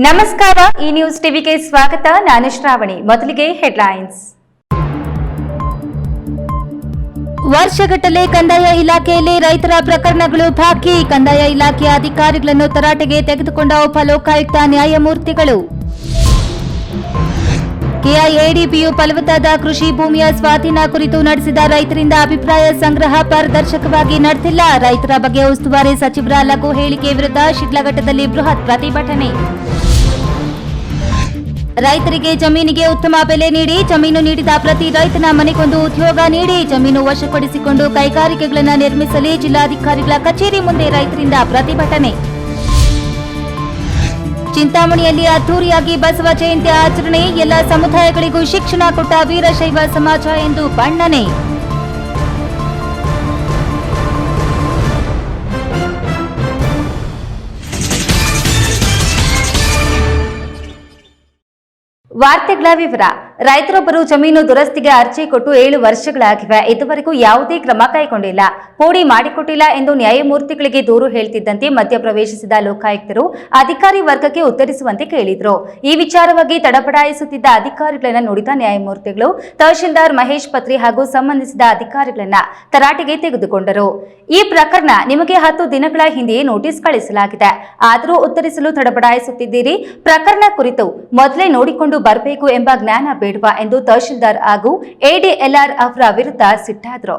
ನಮಸ್ಕಾರ, ಈ ನ್ಯೂಸ್ ಟಿವಿಗೆ ಸ್ವಾಗತ. ನಾನು ಶ್ರಾವಣಿ. ಮೊದಲಿಗೆ ಹೆಡ್ಲೈನ್ಸ್. ವರ್ಷಗಟ್ಟಲೆ ಕಂದಾಯ ಇಲಾಖೆಯಲ್ಲಿ ರೈತರ ಪ್ರಕರಣಗಳು ಬಾಕಿ. ಕಂದಾಯ ಇಲಾಖೆಯ ಅಧಿಕಾರಿಗಳನ್ನು ತರಾಟೆಗೆ ತೆಗೆದುಕೊಂಡ ಉಪಲೋಕಾಯುಕ್ತ ನ್ಯಾಯಮೂರ್ತಿಗಳು. ಕೆಐಎಡಿಪಿಯು ಫಲವತ್ತಾದ ಕೃಷಿ ಭೂಮಿಯ ಸ್ವಾಧೀನ ಕುರಿತು ನಡೆಸಿದ ರೈತರಿಂದ ಅಭಿಪ್ರಾಯ ಸಂಗ್ರಹ ಪಾರದರ್ಶಕವಾಗಿ ನಡೆದಿಲ್ಲ. ರೈತರ ಬಗ್ಗೆ ಉಸ್ತುವಾರಿ ಸಚಿವರ ಲಘು ಹೇಳಿಕೆ ವಿರುದ್ಧ ಶಿಡ್ಲಘಟ್ಟದಲ್ಲಿ ಬೃಹತ್ ಪ್ರತಿಭಟನೆ. ರೈತರಿಗೆ ಜಮೀನಿಗೆ ಉತ್ತಮ ಬೆಲೆ ನೀಡಿ, ಜಮೀನು ನೀಡಿದ ಪ್ರತಿ ರೈತನ ಮನೆಗೊಂದು ಉದ್ಯೋಗ ನೀಡಿ, ಜಮೀನು ವಶಪಡಿಸಿಕೊಂಡು ಕೈಗಾರಿಕೆಗಳನ್ನು ನಿರ್ಮಿಸಲಿ. ಜಿಲ್ಲಾಧಿಕಾರಿಗಳ ಕಚೇರಿ ಮುಂದೆ ರೈತರಿಂದ ಪ್ರತಿಭಟನೆ. ಚಿಂತಾಮಣಿಯಲ್ಲಿ ಅದ್ದೂರಿಯಾಗಿ ಬಸವ ಜಯಂತಿ ಆಚರಣೆ. ಎಲ್ಲ ಸಮುದಾಯಗಳಿಗೂ ಶಿಕ್ಷಣ ಕೊಟ್ಟ ವೀರಶೈವ ಸಮಾಜ ಎಂದು ಬಣ್ಣನೆ. ವಾರ್ತೆಗಳ ವಿವರ. ರೈತರೊಬ್ಬರು ಜಮೀನು ದುರಸ್ತಿಗೆ ಅರ್ಜಿ ಕೊಟ್ಟು 7 ವರ್ಷಗಳಾಗಿವೆ. ಇದುವರೆಗೂ ಯಾವುದೇ ಕ್ರಮ ಕೈಗೊಂಡಿಲ್ಲ, ಪೋಡಿ ಮಾಡಿಕೊಟ್ಟಿಲ್ಲ ಎಂದು ನ್ಯಾಯಮೂರ್ತಿಗಳಿಗೆ ದೂರು ಹೇಳ್ತಿದ್ದಂತೆ ಮಧ್ಯಪ್ರವೇಶಿಸಿದ ಲೋಕಾಯುಕ್ತರು ಅಧಿಕಾರಿ ವರ್ಗಕ್ಕೆ ಉತ್ತರಿಸುವಂತೆ ಕೇಳಿದ್ರು. ಈ ವಿಚಾರವಾಗಿ ತಡಪಡಾಯಿಸುತ್ತಿದ್ದ ಅಧಿಕಾರಿಗಳನ್ನ ನೋಡಿದ ನ್ಯಾಯಮೂರ್ತಿಗಳು ತಹಶೀಲ್ದಾರ್ ಮಹೇಶ್ ಪತ್ರಿ ಹಾಗೂ ಸಂಬಂಧಿಸಿದ ಅಧಿಕಾರಿಗಳನ್ನ ತರಾಟೆಗೆ ತೆಗೆದುಕೊಂಡರು. ಈ ಪ್ರಕರಣ ನಿಮಗೆ 10 ದಿನಗಳ ಹಿಂದೆಯೇ ನೋಟಿಸ್ ಕಳಿಸಲಾಗಿದೆ, ಆದರೂ ಉತ್ತರಿಸಲು ತಡಪಡಾಯಿಸುತ್ತಿದ್ದೀರಿ. ಪ್ರಕರಣ ಕುರಿತು ಮೊದಲೇ ನೋಡಿಕೊಂಡು ಬರಬೇಕು ಎಂಬ ಜ್ಞಾನ ಬೇಡವಾ ಎಂದು ತಹಶೀಲ್ದಾರ್ ಹಾಗೂ ಎಡಿಎಲ್ಆರ್ ಅವರ ವಿರುದ್ಧ ಸಿಟ್ಟಾದ್ರು.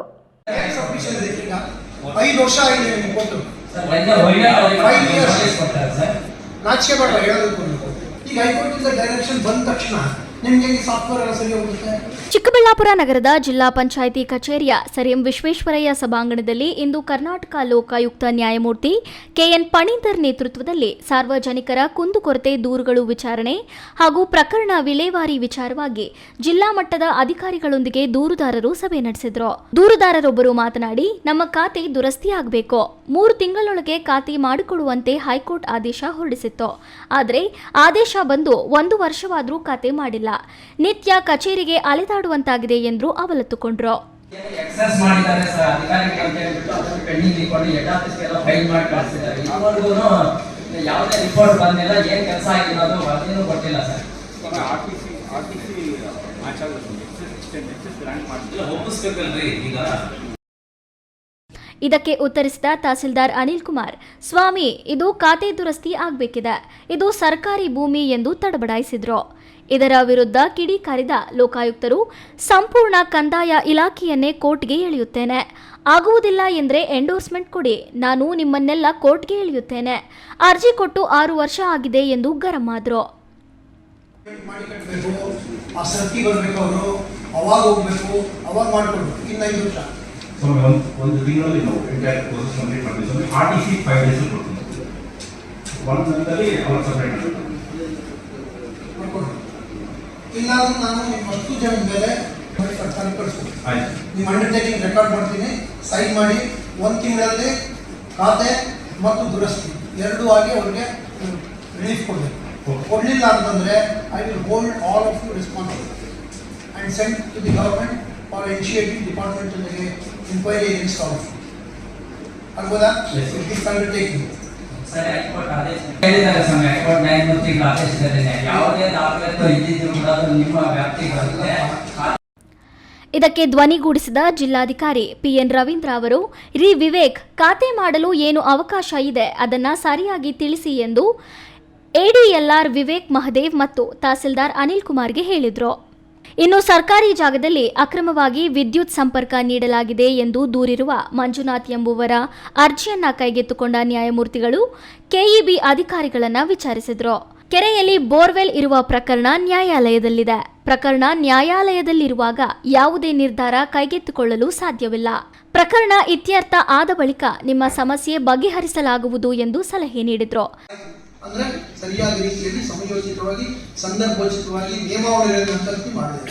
ಚಿಕ್ಕಬಳ್ಳಾಪುರ ನಗರದ ಜಿಲ್ಲಾ ಪಂಚಾಯಿತಿ ಕಚೇರಿಯ ಸರ್ ಎಂ ವಿಶ್ವೇಶ್ವರಯ್ಯ ಸಭಾಂಗಣದಲ್ಲಿ ಇಂದು ಕರ್ನಾಟಕ ಲೋಕಾಯುಕ್ತ ನ್ಯಾಯಮೂರ್ತಿ ಕೆಎನ್ ಪಣೀಂದರ್ ನೇತೃತ್ವದಲ್ಲಿ ಸಾರ್ವಜನಿಕರ ಕುಂದುಕೊರತೆ ದೂರುಗಳು ವಿಚಾರಣೆ ಹಾಗೂ ಪ್ರಕರಣ ವಿಲೇವಾರಿ ವಿಚಾರವಾಗಿ ಜಿಲ್ಲಾ ಮಟ್ಟದ ಅಧಿಕಾರಿಗಳೊಂದಿಗೆ ದೂರುದಾರರು ಸಭೆ ನಡೆಸಿದ್ರು. ದೂರುದಾರರೊಬ್ಬರು ಮಾತನಾಡಿ, ನಮ್ಮ ಖಾತೆ ದುರಸ್ತಿಯಾಗಬೇಕು, 3 ತಿಂಗಳೊಳಗೆ ಖಾತೆ ಮಾಡಿಕೊಡುವಂತೆ ಹೈಕೋರ್ಟ್ ಆದೇಶ ಹೊರಡಿಸಿತ್ತು. ಆದರೆ ಆದೇಶ ಬಂದು 1 ವರ್ಷವಾದರೂ ಖಾತೆ ಮಾಡಿಲ್ಲ. ನಿತ್ಯ ಕಚೇರಿಗೆ ಅಲೆದಾಡುವಂತಾಗಿದೆ ಎಂದು ಅವಲತ್ತುಕೊಂಡ್ರು. ಇದಕ್ಕೆ ಉತ್ತರಿಸಿದ ತಹಸೀಲ್ದಾರ್ ಅನಿಲ್ ಕುಮಾರ್, ಸ್ವಾಮಿ, ಇದು ಖಾತೆ ದುರಸ್ತಿ ಆಗಬೇಕಿದೆ, ಇದು ಸರ್ಕಾರಿ ಭೂಮಿ ಎಂದು ತಡಬಡಾಯಿಸಿದ್ರು. ಇದರ ವಿರುದ್ಧ ಕಿಡಿಕಾರಿದ ಲೋಕಾಯುಕ್ತರು, ಸಂಪೂರ್ಣ ಕಂದಾಯ ಇಲಾಖೆಯನ್ನೇ ಕೋರ್ಟ್ಗೆ ಎಳೆಯುತ್ತೇನೆ, ಆಗುವುದಿಲ್ಲ ಎಂದರೆ ಎಂಡೋರ್ಸ್ಮೆಂಟ್ ಕೊಡಿ, ನಾನು ನಿಮ್ಮನ್ನೆಲ್ಲ ಕೋರ್ಟ್ಗೆ ಎಳೆಯುತ್ತೇನೆ, ಅರ್ಜಿ ಕೊಟ್ಟು 6 ವರ್ಷ ಆಗಿದೆ ಎಂದು ಗರಂ ಆದ್ರು. ಒಂದು ತಿಂಗಳಲ್ಲಿ ನಾವು ಎಂಟೈರ್ ಪ್ರೋಸೆಸ್ ಕಂಪ್ಲೀಟ್ ಮಾಡ್ತೀವಿ. RTC 5 days ಕೊಡ್ತೀವಿ. 1 ಮಂತಲ್ಲಿ ಅವ್ರು ಸಬ್ಮಿಟ್ ಮಾಡ್ತಾರೆ. ಇಲ್ಲ ನಾನು ನಿಮ್ಮ ವಸ್ತು ಜಮೀನು ಮೇಲೆ ಸರ್ಕಾರ ಕಳಿಸ್ತೀನಿ, ನಿಮ್ಮ ಅಂಡರ್ಟೇಕಿಂಗ್ ರೆಕಾರ್ಡ್ ಮಾಡ್ತೀನಿ, ಸೈನ್ ಮಾಡಿ 1 ತಿಂಗಳಲ್ಲಿ ಖಾತೆ ಮತ್ತು ದುರಸ್ತಿ 2 ಆಗಿ ಅವ್ರಿಗೆ ರಿಲೀಫ್ ಕೊಡಬೇಕು. ಕೊಡಲಿಲ್ಲ ಅಂತಂದರೆ I will hold all of you responsible and send to the government for initiating department inquiry against all of you. Agboda? Yes. This undertaking. Sir, high-court ಆದೇಶ ಹೇಳಿದ್ದಾರೆ ಸ್ವಾಮಿ. ಹೈಕೋರ್ಟ್ ನ್ಯಾಯಮೂರ್ತಿಗಳ ಆದೇಶದಲ್ಲಿದೆ. ಯಾವುದೇ ದಾಖಲೆಗಳು ಇದ್ದಿದ್ದು ಕೂಡ ನಿಮ್ಮ ವ್ಯಾಪ್ತಿಗೆ ಬರುತ್ತೆ. ಇದಕ್ಕೆ ಧ್ವನಿಗೂಡಿಸಿದ ಜಿಲ್ಲಾಧಿಕಾರಿ ಪಿಎನ್ ರವೀಂದ್ರ ಅವರು, ರಿ ವಿವೇಕ್, ಖಾತೆ ಮಾಡಲು ಏನು ಅವಕಾಶ ಇದೆ ಅದನ್ನು ಸರಿಯಾಗಿ ತಿಳಿಸಿ ಎಂದು ಎಡಿಎಲ್ಆರ್ ವಿವೇಕ್ ಮಹದೇವ್ ಮತ್ತು ತಹಸೀಲ್ದಾರ್ ಅನಿಲ್ ಕುಮಾರ್ಗೆ ಹೇಳಿದರು. ಇನ್ನು ಸರ್ಕಾರಿ ಜಾಗದಲ್ಲಿ ಅಕ್ರಮವಾಗಿ ವಿದ್ಯುತ್ ಸಂಪರ್ಕ ನೀಡಲಾಗಿದೆ ಎಂದು ದೂರಿರುವ ಮಂಜುನಾಥ್ ಎಂಬುವರ ಅರ್ಜಿಯನ್ನ ಕೈಗೆತ್ತಿಕೊಂಡ ನ್ಯಾಯಮೂರ್ತಿಗಳು ಕೆಇಬಿ ಅಧಿಕಾರಿಗಳನ್ನ ವಿಚಾರಿಸಿದ್ರು. ಕೆರೆಯಲ್ಲಿ ಬೋರ್ವೆಲ್ ಇರುವ ಪ್ರಕರಣ ನ್ಯಾಯಾಲಯದಲ್ಲಿದೆ. ಪ್ರಕರಣ ನ್ಯಾಯಾಲಯದಲ್ಲಿರುವಾಗ ಯಾವುದೇ ನಿರ್ಧಾರ ಕೈಗೆತ್ತಿಕೊಳ್ಳಲು ಸಾಧ್ಯವಿಲ್ಲ. ಪ್ರಕರಣ ಇತ್ಯರ್ಥ ಆದ ಬಳಿಕ ನಿಮ್ಮ ಸಮಸ್ಯೆ ಬಗೆಹರಿಸಲಾಗುವುದು ಎಂದು ಸಲಹೆ ನೀಡಿದ್ರು. ಅಂದ್ರೆ ಸರಿಯಾದ ರೀತಿಯಲ್ಲಿ ಸಮಯೋಚಿತವಾಗಿ ಸಂದರ್ಭೋಚಿತವಾಗಿ ನಿಯಮಾವಳಿಗಳನ್ನು ಅನುಸರಿಸಿ ಮಾಡಬೇಕು.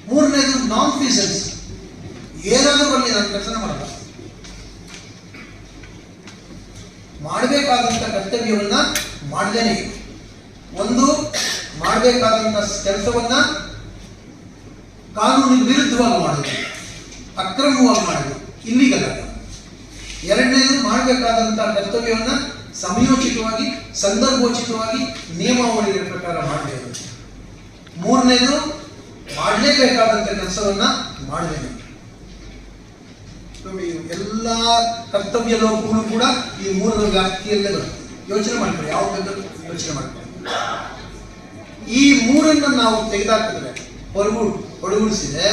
3ನೇದು ನಾನ್ ಫೀಸನ್ಸ್, ಏನಾದರೂ ಬರಲಿ ನಾನು ಕೆಲಸ ಮಾಡಬೇಕಾದಂಥ ಕರ್ತವ್ಯವನ್ನ ಮಾಡದೇನೆ, ಒಂದು ಮಾಡಬೇಕಾದಂಥ ಕೆಲಸವನ್ನ ಕಾನೂನಿಗೆ ವಿರುದ್ಧವಾಗಿ ಮಾಡೋದು, ಅಕ್ರಮವಾಗಿ ಮಾಡೋದು, ಇಲ್ಲಿಗಲ್ಲ. ಎರಡನೇದು ಮಾಡಬೇಕಾದಂಥ ಕರ್ತವ್ಯವನ್ನು ಸಮಯೋಚಿತವಾಗಿ ಸಂದರ್ಭೋಚಿತವಾಗಿ ನಿಯಮಾವಳಿಗಳ ಪ್ರಕಾರ ಮಾಡಬೇಕು. ಮೂರನೇದು ಮಾಡಲೇಬೇಕಾದಂಥ ಕೆಲಸವನ್ನ ಮಾಡಬೇಕು. ಎಲ್ಲ ಕರ್ತವ್ಯ ಲೋಪಗಳು ಕೂಡ ಈ ಮೂರರ ವ್ಯಾಪ್ತಿಯಲ್ಲೇ ಬರುತ್ತೆ. ಯೋಚನೆ ಮಾಡ್ಕೊಳ್ಳಿ, ಯಾವ ಬೇಕಾದ್ರೂ ಯೋಚನೆ ಮಾಡ್ಕೊಳ್ಳಿ. ಈ ಮೂರನ್ನು ನಾವು ತೆಗೆದಾಕಿದ್ರೆ ಹೊರಗೂಡಿಸಿದ್ರೆ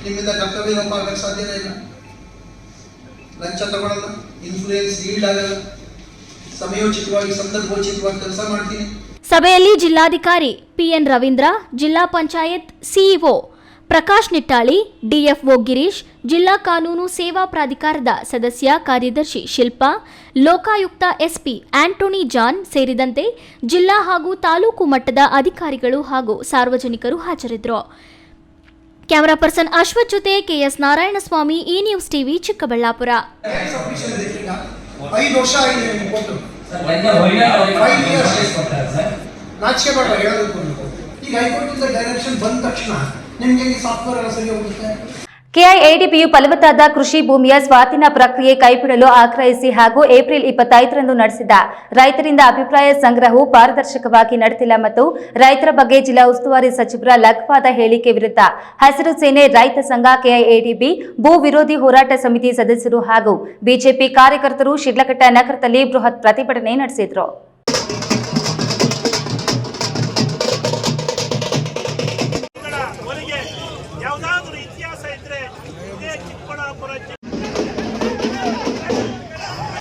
ನಿಮ್ಮಿಂದ ಕರ್ತವ್ಯ ಲೋಪ ಆಗಕ್ಕೆ ಸಾಧ್ಯನೇ ಇಲ್ಲ. ಲಂಚ ತಗೊಳ್ಳಲ್ಲ, ಇನ್ಫ್ಲೂಯೆನ್ಸ್ ಈಲ್ಡ್ ಆಗಲ್ಲ, ಸಮಯೋಚಿತವಾಗಿ ಸಂದರ್ಭೋಚಿತವಾಗಿ ಕೆಲಸ ಮಾಡ್ತೀನಿ. ಸಭೆಯಲ್ಲಿ ಜಿಲ್ಲಾಧಿಕಾರಿ ಪಿಎನ್ ರವೀಂದ್ರ, ಜಿಲ್ಲಾ ಪಂಚಾಯತ್ ಸಿಇಒ ಪ್ರಕಾಶ್ ನಿಟ್ಟಾಳಿ, ಡಿಎಫ್ಒ ಗಿರೀಶ್, ಜಿಲ್ಲಾ ಕಾನೂನು ಸೇವಾ ಪ್ರಾಧಿಕಾರದ ಸದಸ್ಯ ಕಾರ್ಯದರ್ಶಿ ಶಿಲ್ಪಾ, ಲೋಕಾಯುಕ್ತ ಎಸ್ಪಿ ಆಂಟೋನಿ ಜಾನ್ ಸೇರಿದಂತೆ ಜಿಲ್ಲಾ ಹಾಗೂ ತಾಲೂಕು ಮಟ್ಟದ ಅಧಿಕಾರಿಗಳು ಹಾಗೂ ಸಾರ್ವಜನಿಕರು ಹಾಜರಿದ್ದರು. ಕ್ಯಾಮರಾ ಪರ್ಸನ್ ಅಶ್ವಥ್ ಜೊತೆ ಕೆಎಸ್ ನಾರಾಯಣಸ್ವಾಮಿ, ಈ ನ್ಯೂಸ್ ಟಿವಿ, ಚಿಕ್ಕಬಳ್ಳಾಪುರ. 5 ವರ್ಷ ಆಗಿದೆ ನಿಮ್ಗೆ ಕೊಟ್ಟು. ನಾಚಿಕೆ ಬೇಡ ಹೇಳೋದಕ್ಕೂ. ಈಗ ಹೈಕೋರ್ಟಿಂದ ಡೈರೆಕ್ಷನ್ ಬಂದ ತಕ್ಷಣ ನಿಮ್ಗೆ ಸಾಫ್ಟ್ವೇರ್ ಎಲ್ಲ ಸರಿ ಹೋಗುತ್ತೆ. ಕೆಐಎಡಿಬಿಯು ಫಲವತ್ತಾದ ಕೃಷಿ ಭೂಮಿಯ ಸ್ವಾಧೀನ ಪ್ರಕ್ರಿಯೆ ಕೈಬಿಡಲು ಆಗ್ರಹಿಸಿ ಹಾಗೂ ಏಪ್ರಿಲ್ 25ರಂದು ನಡೆಸಿದ ರೈತರಿಂದ ಅಭಿಪ್ರಾಯ ಸಂಗ್ರಹವು ಪಾರದರ್ಶಕವಾಗಿ ನಡೆದಿಲ್ಲ ಮತ್ತು ರೈತರ ಬಗ್ಗೆ ಜಿಲ್ಲಾ ಉಸ್ತುವಾರಿ ಸಚಿವರ ಲಘುವಾದ ಹೇಳಿಕೆ ವಿರುದ್ಧ ಹಸಿರು ಸೇನೆ, ರೈತ ಸಂಘ, ಕೆಐಎಡಿಬಿ, ಭೂ ವಿರೋಧಿ ಹೋರಾಟ ಸಮಿತಿ ಸದಸ್ಯರು ಹಾಗೂ ಬಿಜೆಪಿ ಕಾರ್ಯಕರ್ತರು ಶಿಡ್ಲಘಟ್ಟ ನಗರದಲ್ಲಿ ಬೃಹತ್ ಪ್ರತಿಭಟನೆ ನಡೆಸಿದರು.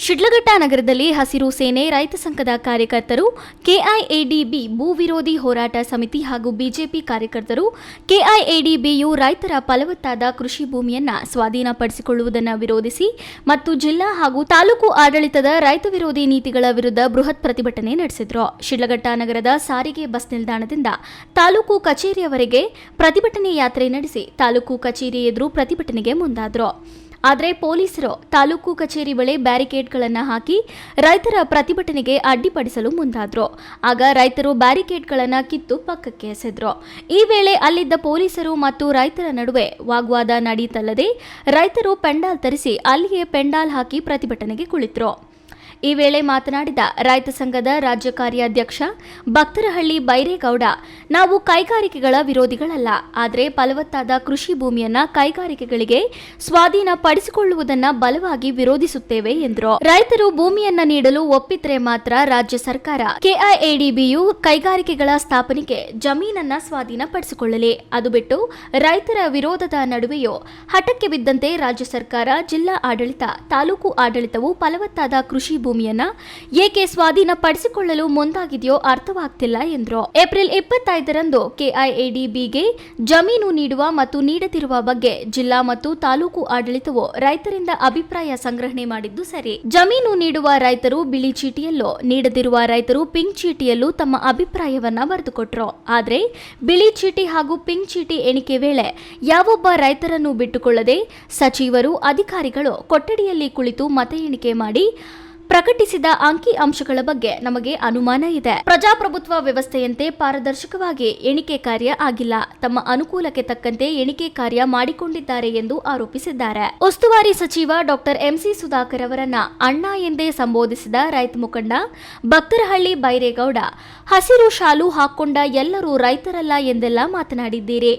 ಶಿಡ್ಲಘಟ್ಟ ನಗರದಲ್ಲಿ ಹಸಿರು ಸೇನೆ, ರೈತ ಸಂಘದ ಕಾರ್ಯಕರ್ತರು, ಕೆಐಎಡಿಬಿ, ಭೂ ವಿರೋಧಿ ಹೋರಾಟ ಸಮಿತಿ ಹಾಗೂ ಬಿಜೆಪಿ ಕಾರ್ಯಕರ್ತರು ಕೆಐಎಡಿಬಿಯು ರೈತರ ಫಲವತ್ತಾದ ಕೃಷಿ ಭೂಮಿಯನ್ನು ಸ್ವಾಧೀನಪಡಿಸಿಕೊಳ್ಳುವುದನ್ನು ವಿರೋಧಿಸಿ ಮತ್ತು ಜಿಲ್ಲಾ ಹಾಗೂ ತಾಲೂಕು ಆಡಳಿತದ ರೈತ ವಿರೋಧಿ ನೀತಿಗಳ ವಿರುದ್ಧ ಬೃಹತ್ ಪ್ರತಿಭಟನೆ ನಡೆಸಿದರು. ಶಿಡ್ಲಘಟ್ಟ ನಗರದ ಸಾರಿಗೆ ಬಸ್ ನಿಲ್ದಾಣದಿಂದ ತಾಲೂಕು ಕಚೇರಿಯವರೆಗೆ ಪ್ರತಿಭಟನೆ ಯಾತ್ರೆ ನಡೆಸಿ ತಾಲೂಕು ಕಚೇರಿ ಎದುರು ಪ್ರತಿಭಟನೆಗೆ ಮುಂದಾದರು. ಆದರೆ ಪೊಲೀಸರು ತಾಲೂಕು ಕಚೇರಿ ಬಳಿ ಬ್ಯಾರಿಕೇಡ್ಗಳನ್ನು ಹಾಕಿ ರೈತರ ಪ್ರತಿಭಟನೆಗೆ ಅಡ್ಡಿಪಡಿಸಲು ಮುಂದಾದರು. ಆಗ ರೈತರು ಬ್ಯಾರಿಕೇಡ್ಗಳನ್ನು ಕಿತ್ತು ಪಕ್ಕಕ್ಕೆ ಎಸೆದರು. ಈ ವೇಳೆ ಅಲ್ಲಿದ್ದ ಪೊಲೀಸರು ಮತ್ತು ರೈತರ ನಡುವೆ ವಾಗ್ವಾದ ನಡೆಯಿತಲ್ಲದೆ ರೈತರು ಪೆಂಡಾಲ್ ತರಿಸಿ ಅಲ್ಲಿಯೇ ಪೆಂಡಾಲ್ ಹಾಕಿ ಪ್ರತಿಭಟನೆಗೆ ಕುಳಿತರು. ಈ ವೇಳೆ ಮಾತನಾಡಿದ ರೈತ ಸಂಘದ ರಾಜ್ಯ ಕಾರ್ಯಾಧ್ಯಕ್ಷ ಭಕ್ತರಹಳ್ಳಿ ಬೈರೇಗೌಡ, ನಾವು ಕೈಗಾರಿಕೆಗಳ ವಿರೋಧಿಗಳಲ್ಲ, ಆದರೆ ಫಲವತ್ತಾದ ಕೃಷಿ ಭೂಮಿಯನ್ನ ಕೈಗಾರಿಕೆಗಳಿಗೆ ಸ್ವಾಧೀನಪಡಿಸಿಕೊಳ್ಳುವುದನ್ನು ಬಲವಾಗಿ ವಿರೋಧಿಸುತ್ತೇವೆ ಎಂದರು. ರೈತರು ಭೂಮಿಯನ್ನ ನೀಡಲು ಒಪ್ಪಿದ್ರೆ ಮಾತ್ರ ರಾಜ್ಯ ಸರ್ಕಾರ ಕೆಐಎಡಿಬಿಯು ಕೈಗಾರಿಕೆಗಳ ಸ್ಥಾಪನೆಗೆ ಜಮೀನನ್ನ ಸ್ವಾಧೀನಪಡಿಸಿಕೊಳ್ಳಲಿ. ಅದು ಬಿಟ್ಟು ರೈತರ ವಿರೋಧದ ನಡುವೆಯೂ ಹಠಕ್ಕೆ ಬಿದ್ದಂತೆ ರಾಜ್ಯ ಸರ್ಕಾರ, ಜಿಲ್ಲಾ ಆಡಳಿತ, ತಾಲೂಕು ಆಡಳಿತವು ಫಲವತ್ತಾದ ಕೃಷಿ ಭೂಮಿಯನ್ನ ಏಕೆ ಸ್ವಾಧೀನಪಡಿಸಿಕೊಳ್ಳಲು ಮುಂದಾಗಿದೆಯೋ ಅರ್ಥವಾಗ್ತಿಲ್ಲ ಎಂದರು. ಏಪ್ರಿಲ್ 25ರಂದು ಕೆಐಎಡಿಬಿಗೆ ಜಮೀನು ನೀಡುವ ಮತ್ತು ನೀಡದಿರುವ ಬಗ್ಗೆ ಜಿಲ್ಲಾ ಮತ್ತು ತಾಲೂಕು ಆಡಳಿತವು ರೈತರಿಂದ ಅಭಿಪ್ರಾಯ ಸಂಗ್ರಹಣೆ ಮಾಡಿದ್ದು ಸರಿ. ಜಮೀನು ನೀಡುವ ರೈತರು ಬಿಳಿ ಚೀಟಿಯಲ್ಲೂ, ನೀಡದಿರುವ ರೈತರು ಪಿಂಕ್ ಚೀಟಿಯಲ್ಲೂ ತಮ್ಮ ಅಭಿಪ್ರಾಯವನ್ನ ಬರೆದುಕೊಟ್ರು. ಆದರೆ ಬಿಳಿ ಚೀಟಿ ಹಾಗೂ ಪಿಂಕ್ ಚೀಟಿ ಎಣಿಕೆ ವೇಳೆ ಯಾವೊಬ್ಬ ರೈತರನ್ನು ಬಿಟ್ಟುಕೊಳ್ಳದೆ ಸಚಿವರು, ಅಧಿಕಾರಿಗಳು ಕೊಠಡಿಯಲ್ಲಿ ಕುಳಿತು ಮತ ಎಣಿಕೆ ಮಾಡಿ ಪ್ರಕಟಿಸಿದ ಅಂಕಿ ಅಂಶಗಳ ಬಗ್ಗೆ ನಮಗೆ ಅನುಮಾನ ಇದೆ. ಪ್ರಜಾಪ್ರಭುತ್ವ ವ್ಯವಸ್ಥೆಯಂತೆ ಪಾರದರ್ಶಕವಾಗಿ ಎಣಿಕೆ ಕಾರ್ಯ ಆಗಿಲ್ಲ. ತಮ್ಮ ಅನುಕೂಲಕ್ಕೆ ತಕ್ಕಂತೆ ಎಣಿಕೆ ಕಾರ್ಯ ಮಾಡಿಕೊಂಡಿದ್ದಾರೆ ಎಂದು ಆರೋಪಿಸಿದ್ದಾರೆ. ಉಸ್ತುವಾರಿ ಸಚಿವ ಡಾಕ್ಟರ್ ಎಂಸಿ ಸುಧಾಕರ್ ಅವರನ್ನ ಅಣ್ಣ ಎಂದೇ ಸಂಬೋಧಿಸಿದ ರೈತ ಮುಖಂಡ ಭಕ್ತರಹಳ್ಳಿ ಬೈರೇಗೌಡ, ಹಸಿರು ಶಾಲು ಹಾಕೊಂಡ ಎಲ್ಲರೂ ರೈತರಲ್ಲ ಎಂದೆಲ್ಲ ಮಾತನಾಡಿದ್ದೀರಿ.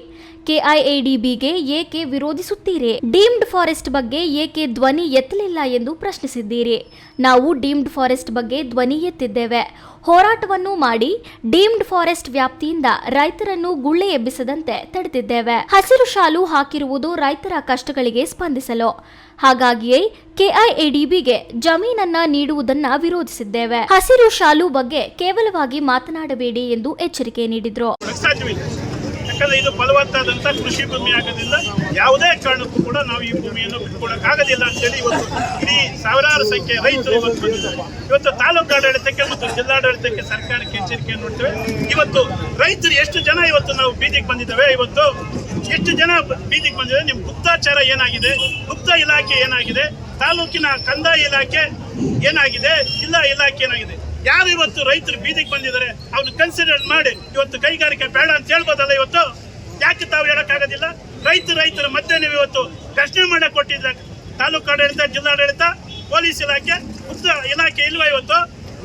ಕೆಐಎಡಿಬಿಗೆ ಏಕೆ ವಿರೋಧಿಸುತ್ತೀರಿ? ಡೀಮ್ಡ್ ಫಾರೆಸ್ಟ್ ಬಗ್ಗೆ ಏಕೆ ಧ್ವನಿ ಎತ್ತಲಿಲ್ಲ ಎಂದು ಪ್ರಶ್ನಿಸಿದ್ದೀರಿ. ನಾವು ಡೀಮ್ಡ್ ಫಾರೆಸ್ಟ್ ಬಗ್ಗೆ ಧ್ವನಿ ಎತ್ತಿದ್ದೇವೆ. ಹೋರಾಟವನ್ನು ಮಾಡಿ ಡೀಮ್ಡ್ ಫಾರೆಸ್ಟ್ ವ್ಯಾಪ್ತಿಯಿಂದ ರೈತರನ್ನು ಗುಳ್ಳೆ ಎಬ್ಬಿಸದಂತೆ ತಡೆದಿದ್ದೇವೆ. ಹಸಿರು ಶಾಲು ಹಾಕಿರುವುದು ರೈತರ ಕಷ್ಟಗಳಿಗೆ ಸ್ಪಂದಿಸಲು. ಹಾಗಾಗಿಯೇ ಕೆಐಎಡಿಬಿಗೆ ಜಮೀನನ್ನ ನೀಡುವುದನ್ನ ವಿರೋಧಿಸಿದ್ದೇವೆ. ಹಸಿರು ಶಾಲು ಬಗ್ಗೆ ಕೇವಲವಾಗಿ ಮಾತನಾಡಬೇಡಿ ಎಂದು ಎಚ್ಚರಿಕೆ ನೀಡಿದ್ರು. ಯಾಕಂದ್ರೆ ಇದು ಫಲವತ್ತಾದಂಥ ಕೃಷಿ ಭೂಮಿ ಆಗೋದ್ರಿಂದ ಯಾವುದೇ ಕಾರಣಕ್ಕೂ ಕೂಡ ನಾವು ಈ ಭೂಮಿಯನ್ನು ಬಿಟ್ಕೊಡಕ್ಕಾಗೋದಿಲ್ಲ ಅಂತೇಳಿ ಇವತ್ತು ಇಡೀ ಸಾವಿರಾರು ಸಂಖ್ಯೆ ರೈತರು ಇವತ್ತು ಬಂದಿದ್ದಾರೆ. ಇವತ್ತು ತಾಲೂಕು ಆಡಳಿತಕ್ಕೆ ಮತ್ತು ಜಿಲ್ಲಾಡಳಿತಕ್ಕೆ ಸರ್ಕಾರಕ್ಕೆ ಎಚ್ಚರಿಕೆ ನೋಡ್ತೇವೆ. ಇವತ್ತು ರೈತರು ಎಷ್ಟು ಜನ ಇವತ್ತು ನಾವು ಬೀದಿಗೆ ಬಂದಿದ್ದೇವೆ. ಇವತ್ತು ಎಷ್ಟು ಜನ ಬೀದಿಗೆ ಬಂದಿದೆ? ನಿಮ್ಮ ಗುಪ್ತಾಚಾರ ಏನಾಗಿದೆ? ಗುಪ್ತ ಇಲಾಖೆ ಏನಾಗಿದೆ? ತಾಲೂಕಿನ ಕಂದಾಯ ಇಲಾಖೆ ಏನಾಗಿದೆ? ಜಿಲ್ಲಾ ಇಲಾಖೆ ಏನಾಗಿದೆ? ಯಾರು ಇವತ್ತು ರೈತರು ಬೀದಿಗೆ ಬಂದಿದ್ದಾರೆ ಅವ್ನು ಕನ್ಸಿಡರ್ ಮಾಡಿ ಇವತ್ತು ಕೈಗಾರಿಕೆ ಬೇಡ ಅಂತ ಹೇಳ್ಬೋದಲ್ಲ. ಇವತ್ತು ಯಾಕೆ ತಾವು ಹೇಳಕ್ಕಾಗೋದಿಲ್ಲ? ರೈತರ ಮಧ್ಯೆ ನೀವು ಇವತ್ತು ಪ್ರಶ್ನೆ ಮಾಡಕ್ ಕೊಟ್ಟಿದ್ರೆ ತಾಲೂಕು ಆಡಳಿತ, ಜಿಲ್ಲಾಡಳಿತ, ಪೊಲೀಸ್ ಇಲಾಖೆ, ಗುಪ್ತ ಇಲಾಖೆ ಇಲ್ವಾ? ಇವತ್ತು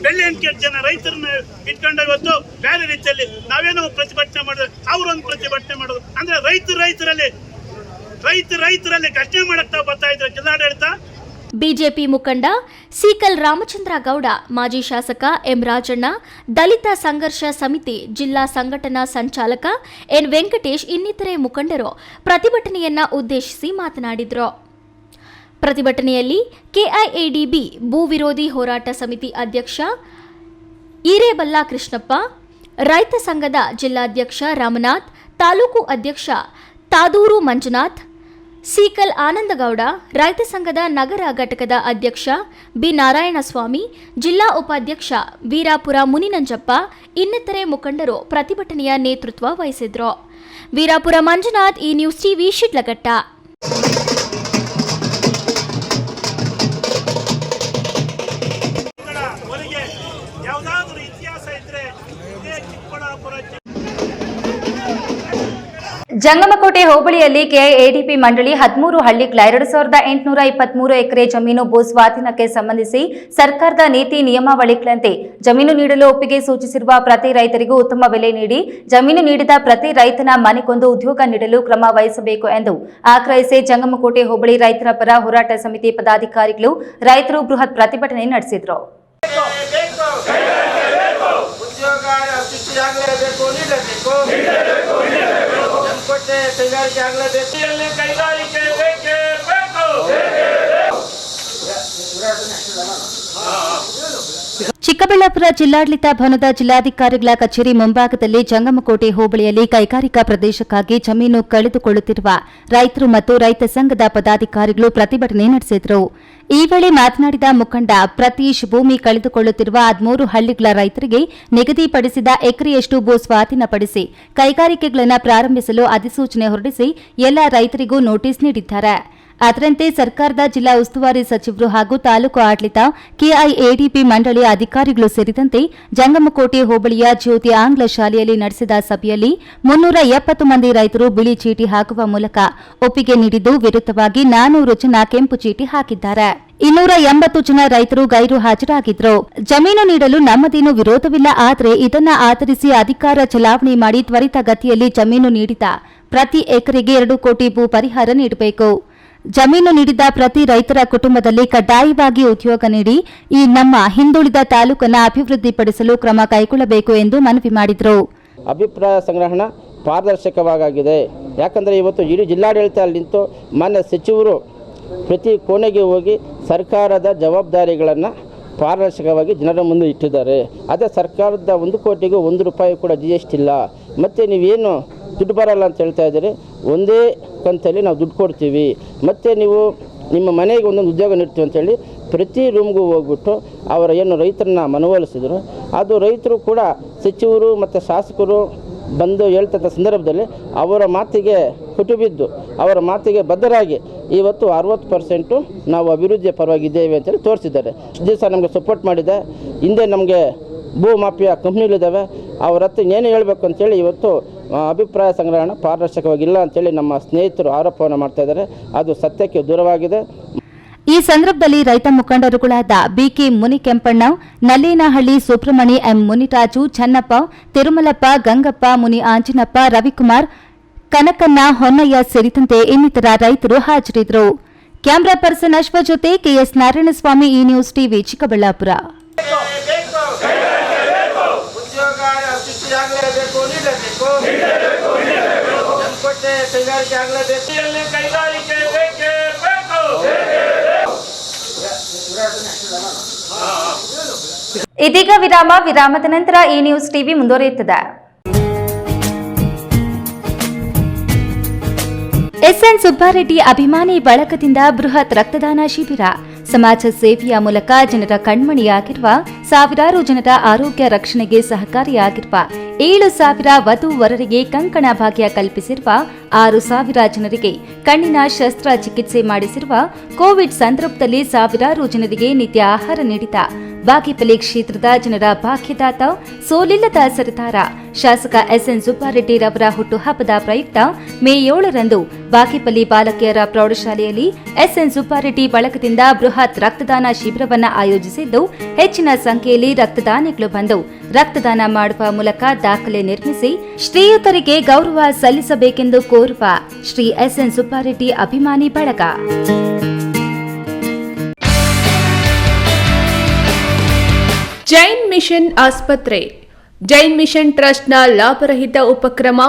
ಬೆಳ್ಳಿ ಅಂಕೆ ಜನ ರೈತರನ್ನ ಇಟ್ಕೊಂಡು ಇವತ್ತು ಬೇರೆ ರೀತಿಯಲ್ಲಿ ನಾವೇನೋ ಪ್ರತಿಭಟನೆ ಮಾಡಿದ್ರೆ ಅವರೊಂದು ಪ್ರತಿಭಟನೆ ಮಾಡೋದು ಅಂದ್ರೆ ರೈತರಲ್ಲಿ ಘಟನೆ ಮಾಡಕ್ ತಾವು ಬರ್ತಾ ಇದ್ರೆ ಜಿಲ್ಲಾಡಳಿತ. ಬಿಜೆಪಿ ಮುಖಂಡ ಸೀಕಲ್ ರಾಮಚಂದ್ರ ಗೌಡ, ಮಾಜಿ ಶಾಸಕ ಎಂ ರಾಜಣ್ಣ, ದಲಿತ ಸಂಘರ್ಷ ಸಮಿತಿ ಜಿಲ್ಲಾ ಸಂಘಟನಾ ಸಂಚಾಲಕ ಎನ್ ವೆಂಕಟೇಶ್ ಇನ್ನಿತರೆ ಮುಖಂಡರು ಪ್ರತಿಭಟನೆಯನ್ನ ಉದ್ದೇಶಿಸಿ ಮಾತನಾಡಿದರು. ಪ್ರತಿಭಟನೆಯಲ್ಲಿ ಕೆಐಎಡಿಬಿ ಭೂ ವಿರೋಧಿ ಹೋರಾಟ ಸಮಿತಿ ಅಧ್ಯಕ್ಷ ಈರೇಬಲ್ಲ ಕೃಷ್ಣಪ್ಪ, ರೈತ ಸಂಘದ ಜಿಲ್ಲಾಧ್ಯಕ್ಷ ರಾಮನಾಥ್, ತಾಲೂಕು ಅಧ್ಯಕ್ಷ ತಾದೂರು ಮಂಜುನಾಥ್, ಸೀಕಲ್ ಆನಂದಗೌಡ, ರೈತ ಸಂಘದ ನಗರ ಘಟಕದ ಅಧ್ಯಕ್ಷ ಬಿ ನಾರಾಯಣಸ್ವಾಮಿ, ಜಿಲ್ಲಾ ಉಪಾಧ್ಯಕ್ಷ ವೀರಾಪುರ ಮುನಿನಂಜಪ್ಪ ಇನ್ನಿತರೆ ಮುಖಂಡರು ಪ್ರತಿಭಟನೆಯ ನೇತೃತ್ವ ವಹಿಸಿದ್ರು. ವೀರಾಪುರ ಮಂಜುನಾಥ್, ಈ ನ್ಯೂಸ್ ಟಿವಿ, ಶಿಡ್ಲಘಟ್ಟ. ಯಾವುದಾದ್ರೂ ಇತಿಹಾಸ ಇದ್ರೆ ಇದೇ ಚಿಕ್ಕಬಳ್ಳಾಪುರ ಜಂಗಮಕೋಟೆ ಹೋಬಳಿಯಲ್ಲಿ ಕೆಐಎಡಿಪಿ ಮಂಡಳಿ 13 ಹಳ್ಳಿಗಳ 2823 ಎಕರೆ ಜಮೀನು ಭೂ ಸ್ವಾಧೀನಕ್ಕೆ ಸಂಬಂಧಿಸಿ ಸರ್ಕಾರದ ನೀತಿ ನಿಯಮಾವಳಿಗಳಂತೆ ಜಮೀನು ನೀಡಲು ಒಪ್ಪಿಗೆ ಸೂಚಿಸಿರುವ ಪ್ರತಿ ರೈತರಿಗೂ ಉತ್ತಮ ಬೆಲೆ ನೀಡಿ ಜಮೀನು ನೀಡಿದ ಪ್ರತಿ ರೈತನ ಮನೆಗೊಂದು ಉದ್ಯೋಗ ನೀಡಲು ಕ್ರಮ ವಹಿಸಬೇಕು ಎಂದು ಆಗ್ರಹಿಸಿ ಜಂಗಮಕೋಟೆ ಹೋಬಳಿ ರೈತರ ಪರ ಹೋರಾಟ ಸಮಿತಿ ಪದಾಧಿಕಾರಿಗಳು ರೈತರು ಬೃಹತ್ ಪ್ರತಿಭಟನೆ ನಡೆಸಿದರು. ಉದ್ಯೋಗ ಸೃಷ್ಟಿಯಾಗಲೇಬೇಕು, ನೀಡಲೇಬೇಕು. ಜನಕೋಟೆ ಕೈಗಾರಿಕೆ ಆಗಲೇಬೇಕು, ಕೈಗಾರಿಕೆ ಬೇಕೇ ಬೇಕು. ಚಿಕ್ಕಬಳ್ಳಾಪುರ ಜಿಲ್ಲಾಡಳಿತ ಭವನದ ಜಿಲ್ಲಾಧಿಕಾರಿಗಳ ಕಚೇರಿ ಮುಂಭಾಗದಲ್ಲಿ ಜಂಗಮಕೋಟೆ ಹೋಬಳಿಯಲ್ಲಿ ಕೈಗಾರಿಕಾ ಪ್ರದೇಶಕ್ಕಾಗಿ ಜಮೀನು ಕಳೆದುಕೊಳ್ಳುತ್ತಿರುವ ರೈತರು ಮತ್ತು ರೈತ ಸಂಘದ ಪದಾಧಿಕಾರಿಗಳು ಪ್ರತಿಭಟನೆ ನಡೆಸಿದರು. ಈ ವೇಳೆ ಮಾತನಾಡಿದ ಮುಖಂಡ ಪ್ರತೀಶ್, ಭೂಮಿ ಕಳೆದುಕೊಳ್ಳುತ್ತಿರುವ 13 ಹಳ್ಳಿಗಳ ರೈತರಿಗೆ ನಿಗದಿಪಡಿಸಿದ ಎಕರೆಯಷ್ಟು ಭೂ ಸ್ವಾಧೀನಪಡಿಸಿ ಕೈಗಾರಿಕೆಗಳನ್ನು ಪ್ರಾರಂಭಿಸಲು ಅಧಿಸೂಚನೆ ಹೊರಡಿಸಿ ಎಲ್ಲ ರೈತರಿಗೂ ನೋಟಿಸ್ ನೀಡಿದ್ದಾರೆ. ಅದರಂತೆ ಸರ್ಕಾರದ ಜಿಲ್ಲಾ ಉಸ್ತುವಾರಿ ಸಚಿವರು ಹಾಗೂ ತಾಲೂಕು ಆಡಳಿತ, ಕೆಐಎಡಿಪಿ ಮಂಡಳಿಯ ಅಧಿಕಾರಿಗಳು ಸೇರಿದಂತೆ ಜಂಗಮಕೋಟೆ ಹೋಬಳಿಯ ಜ್ಯೋತಿ ಆಂಗ್ಲ ಶಾಲೆಯಲ್ಲಿ ನಡೆಸಿದ ಸಭೆಯಲ್ಲಿ 370 ಮಂದಿ ರೈತರು ಬಿಳಿ ಚೀಟಿ ಹಾಕುವ ಮೂಲಕ ಒಪ್ಪಿಗೆ ನೀಡಿದ್ದು, ವಿರುದ್ಧವಾಗಿ 400 ಜನ ಕೆಂಪು ಚೀಟಿ ಹಾಕಿದ್ದಾರೆ. 280 ಜನ ರೈತರು ಗೈರು ಹಾಜರಾಗಿದ್ರು. ಜಮೀನು ನೀಡಲು ನಮ್ಮದೇನು ವಿರೋಧವಿಲ್ಲ, ಆದರೆ ಇದನ್ನ ಆಧರಿಸಿ ಅಧಿಕಾರ ಚಲಾವಣೆ ಮಾಡಿ ತ್ವರಿತಗತಿಯಲ್ಲಿ ಜಮೀನು ನೀಡಿದ ಪ್ರತಿ ಎಕರೆಗೆ 2 ಕೋಟಿ ಭೂ ಪರಿಹಾರ ನೀಡಬೇಕು. ಜಮೀನು ನೀಡಿದ ಪ್ರತಿ ರೈತರ ಕುಟುಂಬದಲ್ಲಿ ಕಡ್ಡಾಯವಾಗಿ ಉದ್ಯೋಗ ನೀಡಿ ಈ ನಮ್ಮ ಹಿಂದುಳಿದ ತಾಲೂಕನ್ನು ಅಭಿವೃದ್ಧಿಪಡಿಸಲು ಕ್ರಮ ಕೈಗೊಳ್ಳಬೇಕು ಎಂದು ಮನವಿ ಮಾಡಿದರು. ಅಭಿಪ್ರಾಯ ಸಂಗ್ರಹಣ ಪಾರದರ್ಶಕವಾಗಿದೆ. ಯಾಕಂದರೆ ಇವತ್ತು ಇಡೀ ಜಿಲ್ಲಾಡಳಿತದಲ್ಲಿ ನಿಂತು ಮಾನ್ಯ ಸಚಿವರು ಪ್ರತಿ ಕೋಣೆಗೆ ಹೋಗಿ ಸರ್ಕಾರದ ಜವಾಬ್ದಾರಿಗಳನ್ನು ಪಾರದರ್ಶಕವಾಗಿ ಜನರ ಮುಂದೆ ಇಟ್ಟಿದ್ದಾರೆ. ಅದೇ ಸರ್ಕಾರದ 1 ಕೋಟಿಗೂ 1 ರೂಪಾಯಿ ಕೂಡ GST ಇಲ್ಲ. ಮತ್ತು ನೀವೇನು ದುಡ್ಡು ಬರಲ್ಲ ಅಂತ ಹೇಳ್ತಾ ಇದ್ದೀರಿ, ಒಂದೇ ಕಂತಲ್ಲಿ ನಾವು ದುಡ್ಡು ಕೊಡ್ತೀವಿ, ಮತ್ತು ನೀವು ನಿಮ್ಮ ಮನೆಗೆ ಒಂದೊಂದು ಉದ್ಯೋಗ ನೀಡ್ತೀವಿ ಅಂತೇಳಿ ಪ್ರತಿ ರೂಮ್ಗೂ ಹೋಗ್ಬಿಟ್ಟು ಅವರ ಏನು ರೈತರನ್ನ ಮನವೊಲಿಸಿದ್ರು. ಅದು ರೈತರು ಕೂಡ ಸಚಿವರು ಮತ್ತು ಶಾಸಕರು ಬಂದು ಹೇಳ್ತಂಥ ಸಂದರ್ಭದಲ್ಲಿ ಅವರ ಮಾತಿಗೆ ಕುಟುಬಿದ್ದು ಅವರ ಮಾತಿಗೆ ಬದ್ಧರಾಗಿ ಇವತ್ತು 60% ನಾವು ಅಭಿವೃದ್ಧಿಯ ಪರವಾಗಿದ್ದೇವೆ ಅಂತೇಳಿ ತೋರಿಸಿದ್ದಾರೆ. ಇಷ್ಟು ದಿವಸ ನಮಗೆ ಸಪೋರ್ಟ್ ಮಾಡಿದೆ. ಹಿಂದೆ ನಮಗೆ ಭೂ ಮಾಫಿಯಾ ಕಂಪ್ನಿಗಳಿದ್ದಾವೆ, ಅವ್ರ ಹತ್ರ ಇನ್ನೇನು ಹೇಳಬೇಕು ಅಂತೇಳಿ ಇವತ್ತು ಅಭಿಪ್ರಾಯ ಸಂಗ್ರಹಣ ಪಾರದರ್ಶಕವಾಗಿಲ್ಲ ಅಂತೇಳಿ ನಮ್ಮ ಸ್ನೇಹಿತರು ಆರೋಪವನ್ನು ಮಾಡ್ತಾ ಇದ್ದಾರೆ. ಅದು ಸತ್ಯಕ್ಕೆ ದೂರವಾಗಿದೆ. ಈ ಸಂದರ್ಭದಲ್ಲಿ ರೈತ ಮುಖಂಡರುಗಳಾದ ಬಿಕೆ ಮುನಿಕೆಂಪಣ್ಣ, ನಲ್ಲೇನಹಳ್ಳಿ ಸುಬ್ರಹ್ಮಣಿ, ಎಂ ಮುನಿರಾಜು, ಚನ್ನಪ್ಪ, ತಿರುಮಲಪ್ಪ, ಗಂಗಪ್ಪ, ಮುನಿ ಆಂಜಿನಪ್ಪ, ರವಿಕುಮಾರ್, ಕನಕನ್ನ, ಹೊನ್ನಯ್ಯ ಸೇರಿದಂತೆ ಇನ್ನಿತರ ರೈತರು ಹಾಜರಿದ್ದರು. ಕ್ಯಾಮರಾ ಪರ್ಸನ್ ಅಶ್ವ ಜೊತೆ ಕೆಎಸ್ ನಾರಾಯಣಸ್ವಾಮಿ, ಈ ನ್ಯೂಸ್ ಟಿವಿ, ಚಿಕ್ಕಬಳ್ಳಾಪುರ. ಉದ್ಯೋಗ ಸೃಷ್ಟಿಯಾಗಲೇಬೇಕು, ನೀಡಲೇಬೇಕು. ಜನಕೋಟೆ ಕೈಗಾರಿಕೆ ಆಗಲೇಬೇಕು, ಕೈಗಾರಿಕೆ ಬೇಕೇ ಬೇಕು. ಇದೀಗ ವಿರಾಮದ ನಂತರ ಈ ನ್ಯೂಸ್ ಟಿವಿ ಮುಂದುವರಿಯುತ್ತದೆ. ಎಸ್ಎನ್ ಸುಬ್ಬಾರೆಡ್ಡಿ ಅಭಿಮಾನಿ ಬಳಗದಿಂದ ಬೃಹತ್ ರಕ್ತದಾನ ಶಿಬಿರ. ಸಮಾಜ ಸೇವೆಯ ಮೂಲಕ ಜನರ ಕಣ್ಮಣಿಯಾಗಿರುವ, ಸಾವಿರಾರು ಜನರ ಆರೋಗ್ಯ ರಕ್ಷಣೆಗೆ ಸಹಕಾರಿಯಾಗಿರುವ, 7,000 ವಧು-ವರರಿಗೆ ಕಂಕಣ ಭಾಗ್ಯ ಕಲ್ಪಿಸಿರುವ, 6,000 ಜನರಿಗೆ ಕಣ್ಣಿನ ಶಸ್ತ್ರಚಿಕಿತ್ಸೆ ಮಾಡಿಸಿರುವ, ಕೋವಿಡ್ ಸಂದರ್ಭದಲ್ಲಿ ಸಾವಿರಾರು ಜನರಿಗೆ ನಿತ್ಯ ಆಹಾರ ನೀಡಿದ ಬಾಗೇಪಲ್ಲಿ ಕ್ಷೇತ್ರದ ಜನರ ಭಾಗ್ಯದಾತ ಸೋಲಿಲ್ಲದ ಸರದಾರ ಶಾಸಕ ಎಸ್ಎನ್ ಸುಬ್ಬಾರೆಡ್ಡಿ ರವರ ಹುಟ್ಟುಹಬ್ಬದ ಪ್ರಯುಕ್ತ ಮೇ 7ರಂದು ಬಾಗೇಪಲ್ಲಿ ಬಾಲಕಿಯರ ಪ್ರೌಢಶಾಲೆಯಲ್ಲಿ ಎಸ್ಎನ್ ಸುಬ್ಬಾರೆಡ್ಡಿ ಬಳಗದಿಂದ ಬೃಹತ್ ರಕ್ತದಾನ ಶಿಬಿರವನ್ನು ಆಯೋಜಿಸಿದ್ದು ಹೆಚ್ಚಿನ ಸಂಖ್ಯೆಯಲ್ಲಿ ರಕ್ತದಾನಿಗಳು ಬಂದು ರಕ್ತದಾನ ಮಾಡುವ ಮೂಲಕ ದಾಖಲೆ ನಿರ್ಮಿಸಿ ಶ್ರೀಯುತರಿಗೆ ಗೌರವ ಸಲ್ಲಿಸಬೇಕೆಂದು ಕೋರುವ ಶ್ರೀ ಎಸ್ಎನ್ ಸುಬ್ಬಾರೆಡ್ಡಿ ಅಭಿಮಾನಿ ಬಳಗ. ಜೈನ್ ಮಿಷನ್ ಆಸ್ಪತ್ರೆ ಜೈನ್ ಮಿಷನ್ ಟ್ರಸ್ಟ್ನ ಲಾಭರಹಿತ ಉಪಕ್ರಮ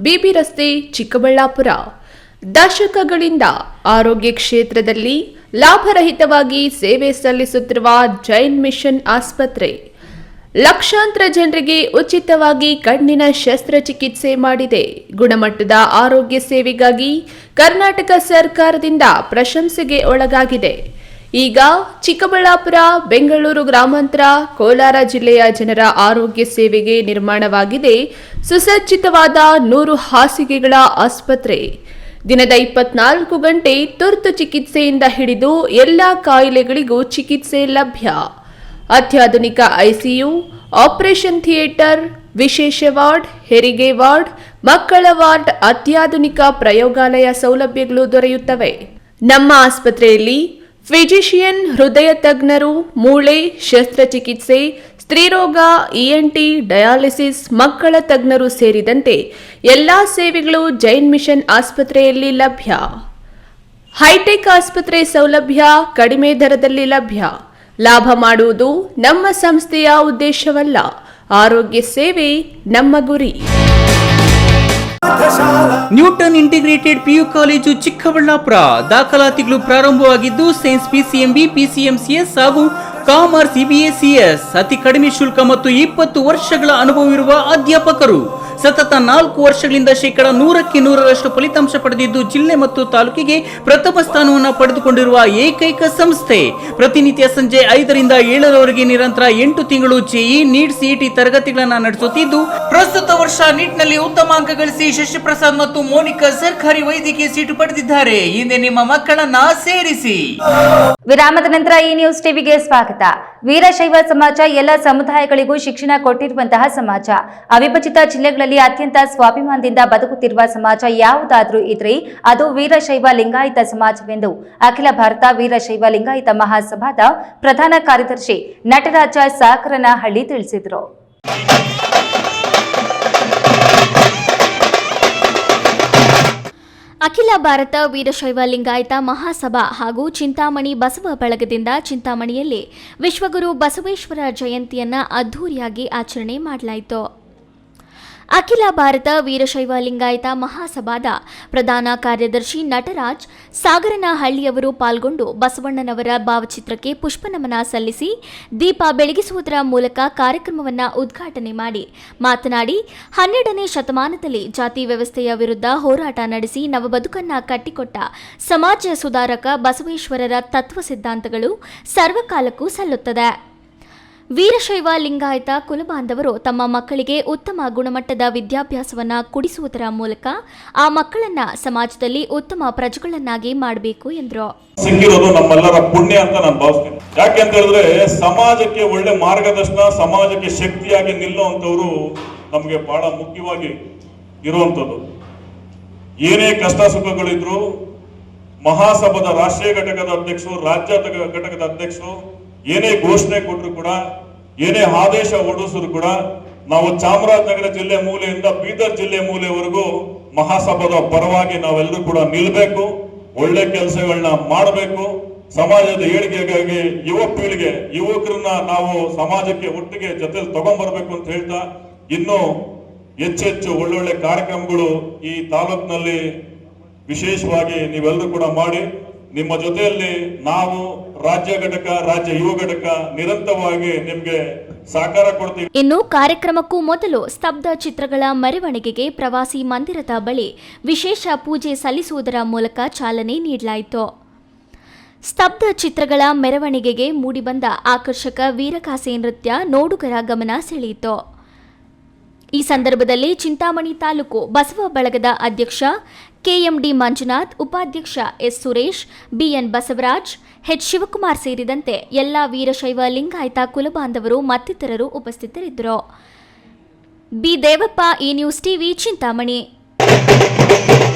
ಬಿಬಿ ರಸ್ತೆ ಚಿಕ್ಕಬಳ್ಳಾಪುರ. ದಶಕಗಳಿಂದ ಆರೋಗ್ಯ ಕ್ಷೇತ್ರದಲ್ಲಿ ಲಾಭರಹಿತವಾಗಿ ಸೇವೆ ಸಲ್ಲಿಸುತ್ತಿರುವ ಜೈನ್ ಮಿಷನ್ ಆಸ್ಪತ್ರೆ ಲಕ್ಷಾಂತರ ಜನರಿಗೆ ಉಚಿತವಾಗಿ ಕಣ್ಣಿನ ಶಸ್ತ್ರಚಿಕಿತ್ಸೆ ಮಾಡಿದೆ. ಗುಣಮಟ್ಟದ ಆರೋಗ್ಯ ಸೇವೆಗಾಗಿ ಕರ್ನಾಟಕ ಸರ್ಕಾರದಿಂದ ಪ್ರಶಂಸೆಗೆ ಒಳಗಾಗಿದೆ. ಈಗ ಚಿಕ್ಕಬಳ್ಳಾಪುರ, ಬೆಂಗಳೂರು ಗ್ರಾಮಾಂತರ, ಕೋಲಾರ ಜಿಲ್ಲೆಯ ಜನರ ಆರೋಗ್ಯ ಸೇವೆಗೆ ನಿರ್ಮಾಣವಾಗಿದೆ ಸುಸಜ್ಜಿತವಾದ 100 ಹಾಸಿಗೆಗಳ ಆಸ್ಪತ್ರೆ. ದಿನದ 24 ಗಂಟೆ ತುರ್ತು ಚಿಕಿತ್ಸೆಯಿಂದ ಹಿಡಿದು ಎಲ್ಲ ಕಾಯಿಲೆಗಳಿಗೂ ಚಿಕಿತ್ಸೆ ಲಭ್ಯ. ಅತ್ಯಾಧುನಿಕ ಐಸಿಯು, ಆಪರೇಷನ್ ಥಿಯೇಟರ್, ವಿಶೇಷ ವಾರ್ಡ್, ಹೆರಿಗೆ ವಾರ್ಡ್, ಮಕ್ಕಳ ವಾರ್ಡ್, ಅತ್ಯಾಧುನಿಕ ಪ್ರಯೋಗಾಲಯ ಸೌಲಭ್ಯಗಳು ದೊರೆಯುತ್ತವೆ. ನಮ್ಮ ಆಸ್ಪತ್ರೆಯಲ್ಲಿ ಫಿಜಿಷಿಯನ್, ಹೃದಯ ತಜ್ಞರು, ಮೂಳೆ ಶಸ್ತ್ರಚಿಕಿತ್ಸೆ, ಸ್ತ್ರೀರೋಗ, ಇಎನ್ಟಿ, ಡಯಾಲಿಸಿಸ್, ಮಕ್ಕಳ ತಜ್ಞರು ಸೇರಿದಂತೆ ಎಲ್ಲಾ ಸೇವೆಗಳು ಜೈನ್ ಮಿಷನ್ ಆಸ್ಪತ್ರೆಯಲ್ಲಿ ಲಭ್ಯ. ಹೈಟೆಕ್ ಆಸ್ಪತ್ರೆ ಸೌಲಭ್ಯ ಕಡಿಮೆ ದರದಲ್ಲಿ ಲಭ್ಯ. ಲಾಭ ಮಾಡುವುದು ನಮ್ಮ ಸಂಸ್ಥೆಯ ಉದ್ದೇಶವಲ್ಲ, ಆರೋಗ್ಯ ಸೇವೆ ನಮ್ಮ ಗುರಿ. Newton integrated PU college Chikkaballapur. ದಾಖಲಾತಿಗಳು ಪ್ರಾರಂಭವಾಗಿದ್ದು ಸೈನ್ಸ್ ಪಿಸಿಎಂಬಿ, ಪಿಸಿಎಂಸಿಎಸ್ ಹಾಗೂ ಕಾಮರ್ಸ್ ಇಬಿಎಸಿಎಸ್. ಅತಿ ಕಡಿಮೆ ಶುಲ್ಕ ಮತ್ತು 20 ವರ್ಷಗಳ ಅನುಭವವಿರುವ ಅಧ್ಯಾಪಕರು. ಸತತ 4 ವರ್ಷಗಳಿಂದ 100% ಫಲಿತಾಂಶ ಪಡೆದಿದ್ದು ಜಿಲ್ಲೆ ಮತ್ತು ತಾಲೂಕಿಗೆ ಪ್ರಥಮ ಸ್ಥಾನವನ್ನು ಪಡೆದುಕೊಂಡಿರುವ ಏಕೈಕ ಸಂಸ್ಥೆ. ಪ್ರತಿನಿತ್ಯ ಸಂಜೆ 5ರಿಂದ 7ರವರೆಗೆ ನಿರಂತರ 8 ತಿಂಗಳು ಜೆಇ, ನೀಟ್, ಸಿಇಟಿ ತರಗತಿಗಳನ್ನು ನಡೆಸುತ್ತಿದ್ದು ಪ್ರಸ್ತುತ ವರ್ಷ ನೀಟ್ನಲ್ಲಿ ಉತ್ತಮ ಅಂಕ ಗಳಿಸಿ ಶಶಿಪ್ರಸಾದ್ ಮತ್ತು ಮೋನಿಕಾ ಸರ್ಕಾರಿ ವೈದ್ಯಕೀಯ ಸೀಟು ಪಡೆದಿದ್ದಾರೆ. ಹಿಂದೆ ನಿಮ್ಮ ಮಕ್ಕಳನ್ನ ಸೇರಿಸಿ. ವಿರಾಮದ ನಂತರ ಈ ನ್ಯೂಸ್ ಟಿವಿಗೆ ಸ್ವಾಗತ. ವೀರಶೈವ ಸಮಾಜ ಎಲ್ಲ ಸಮುದಾಯಗಳಿಗೂ ಶಿಕ್ಷಣ ಕೊಟ್ಟಿರುವಂತಹ ಸಮಾಜ. ಅವಿಭಜಿತ ಜಿಲ್ಲೆಗಳಲ್ಲಿ ಅತ್ಯಂತ ಸ್ವಾಭಿಮಾನದಿಂದ ಬದುಕುತ್ತಿರುವ ಸಮಾಜ ಯಾವುದಾದ್ರೂ ಇದ್ರೆ ಅದು ವೀರಶೈವ ಲಿಂಗಾಯತ ಸಮಾಜವೆಂದು ಅಖಿಲ ಭಾರತ ವೀರಶೈವ ಲಿಂಗಾಯತ ಮಹಾಸಭಾದ ಪ್ರಧಾನ ಕಾರ್ಯದರ್ಶಿ ನಟರಾಜ ಸಾಕರನಹಳ್ಳಿ ತಿಳಿಸಿದರು. ಅಖಿಲ ಭಾರತ ವೀರಶೈವ ಲಿಂಗಾಯತ ಮಹಾಸಭಾ ಹಾಗೂ ಚಿಂತಾಮಣಿ ಬಸವ ಬಳಗದಿಂದ ಚಿಂತಾಮಣಿಯಲ್ಲಿ ವಿಶ್ವಗುರು ಬಸವೇಶ್ವರ ಜಯಂತಿಯನ್ನು ಅದ್ಧೂರಿಯಾಗಿ ಆಚರಣೆ ಮಾಡಲಾಯಿತು. ಅಖಿಲ ಭಾರತ ವೀರಶೈವ ಲಿಂಗಾಯತ ಮಹಾಸಭಾದ ಪ್ರಧಾನ ಕಾರ್ಯದರ್ಶಿ ನಟರಾಜ್ ಸಾಗರನಹಳ್ಳಿಯವರು ಪಾಲ್ಗೊಂಡು ಬಸವಣ್ಣನವರ ಭಾವಚಿತ್ರಕ್ಕೆ ಪುಷ್ಪನಮನ ಸಲ್ಲಿಸಿ ದೀಪ ಬೆಳಗಿಸುವುದರ ಮೂಲಕ ಕಾರ್ಯಕ್ರಮವನ್ನು ಉದ್ಘಾಟನೆ ಮಾಡಿ ಮಾತನಾಡಿ 12ನೇ ಶತಮಾನದಲ್ಲಿ ಜಾತಿ ವ್ಯವಸ್ಥೆಯ ವಿರುದ್ಧ ಹೋರಾಟ ನಡೆಸಿ ನವಬದುಕನ್ನ ಕಟ್ಟಿಕೊಟ್ಟ ಸಮಾಜ ಸುಧಾರಕ ಬಸವೇಶ್ವರರ ತತ್ವ ಸಿದ್ಧಾಂತಗಳು ಸರ್ವಕಾಲಕ್ಕೂ ಸಲ್ಲುತ್ತದೆ. ವೀರಶೈವ ಲಿಂಗಾಯತ ಕುಲಬಾಂಧವರು ತಮ್ಮ ಮಕ್ಕಳಿಗೆ ಉತ್ತಮ ಗುಣಮಟ್ಟದ ವಿದ್ಯಾಭ್ಯಾಸವನ್ನು ಕೊಡಿಸುವುದರ ಮೂಲಕ ಆ ಮಕ್ಕಳನ್ನ ಸಮಾಜದಲ್ಲಿ ಉತ್ತಮ ಪ್ರಜೆಗಳನ್ನಾಗಿ ಮಾಡಬೇಕು ಎಂದರು. ಸಿಕ್ಕಿರೋದು ನಮ್ಮೆಲ್ಲರ ಪುಣ್ಯ ಅಂತ ನಾನು ಭಾವಿಸ್ತೀನಿ. ಯಾಕೆ ಅಂತ ಹೇಳಿದ್ರೆ ಸಮಾಜಕ್ಕೆ ಒಳ್ಳೆ ಮಾರ್ಗದರ್ಶನ, ಸಮಾಜಕ್ಕೆ ಶಕ್ತಿಯಾಗಿ ನಿಲ್ಲುವಂತವರು ನಮಗೆ ಬಹಳ ಮುಖ್ಯವಾಗಿ ಇರುವಂತದ್ದು. ಏನೇ ಕಷ್ಟ ಸುಖಗಳಿದ್ರು ಮಹಾಸಭಾದ ರಾಷ್ಟ್ರೀಯ ಘಟಕದ ಅಧ್ಯಕ್ಷರು, ರಾಜ್ಯ ಘಟಕದ ಅಧ್ಯಕ್ಷರು ಏನೇ ಘೋಷಣೆ ಕೊಟ್ಟರು ಕೂಡ, ಏನೇ ಆದೇಶ ಹೊರಡಿಸಿದ್ರು ಕೂಡ ನಾವು ಚಾಮರಾಜನಗರ ಜಿಲ್ಲೆ ಮೂಲೆಯಿಂದ ಬೀದರ್ ಜಿಲ್ಲೆ ಮೂಲೆವರೆಗೂ ಮಹಾಸಭಾದ ಪರವಾಗಿ ನಾವೆಲ್ಲರೂ ಕೂಡ ನಿಲ್ಬೇಕು, ಒಳ್ಳೆ ಕೆಲಸಗಳನ್ನ ಮಾಡಬೇಕು. ಸಮಾಜದ ಏಳಿಗೆಗಾಗಿ ಯುವ ಪೀಳಿಗೆ, ಯುವಕರನ್ನ ನಾವು ಸಮಾಜಕ್ಕೆ ಒಟ್ಟಿಗೆ ಜೊತೆಲಿ ತಗೊಂಡ್ಬರ್ಬೇಕು ಅಂತ ಹೇಳ್ತಾ ಇನ್ನು ಹೆಚ್ಚೆಚ್ಚು ಒಳ್ಳೊಳ್ಳೆ ಕಾರ್ಯಕ್ರಮಗಳು ಈ ತಾಲೂಕಿನಲ್ಲಿ ವಿಶೇಷವಾಗಿ ನೀವೆಲ್ಲರೂ ಕೂಡ ಮಾಡಿ ನಿಮ್ಮ ಜೊತೆಯಲ್ಲಿ ನಾವು ರಾಜ್ಯ ಘಟಕ, ರಾಜ್ಯ ಯುವ ಘಟಕ ನಿರಂತರವಾಗಿ ನಿಮ್ಗೆ ಸಹಕಾರ ಕೊಡ್ತೀವಿ. ಇನ್ನು ಕಾರ್ಯಕ್ರಮಕ್ಕೂ ಮೊದಲು ಸ್ತಬ್ಧ ಚಿತ್ರಗಳ ಮೆರವಣಿಗೆಗೆ ಪ್ರವಾಸಿ ಮಂದಿರದ ಬಳಿ ವಿಶೇಷ ಪೂಜೆ ಸಲ್ಲಿಸುವುದರ ಮೂಲಕ ಚಾಲನೆ ನೀಡಲಾಯಿತು. ಸ್ತಬ್ಧ ಚಿತ್ರಗಳ ಮೆರವಣಿಗೆಗೆ ಮೂಡಿಬಂದ ಆಕರ್ಷಕ ವೀರಗಾಸೆ ನೃತ್ಯ ನೋಡುಗರ ಗಮನ ಸೆಳೆಯಿತು. ಈ ಸಂದರ್ಭದಲ್ಲಿ ಚಿಂತಾಮಣಿ ತಾಲೂಕು ಬಸವ ಬಳಗದ ಅಧ್ಯಕ್ಷ ಕೆಎಂಡಿ ಮಂಜುನಾಥ್, ಉಪಾಧ್ಯಕ್ಷ S Suresh, BN Basavaraj, H Shivakumar ಸೇರಿದಂತೆ ಎಲ್ಲ ವೀರಶೈವ ಲಿಂಗಾಯತ ಕುಲಬಾಂಧವರು ಮತ್ತಿತರರು ಉಪಸ್ಥಿತರಿದ್ದರು. ಬಿ ದೇವಪ್ಪ, ಈ ನ್ಯೂಸ್ ಟಿವಿ, ಚಿಂತಾಮಣಿ.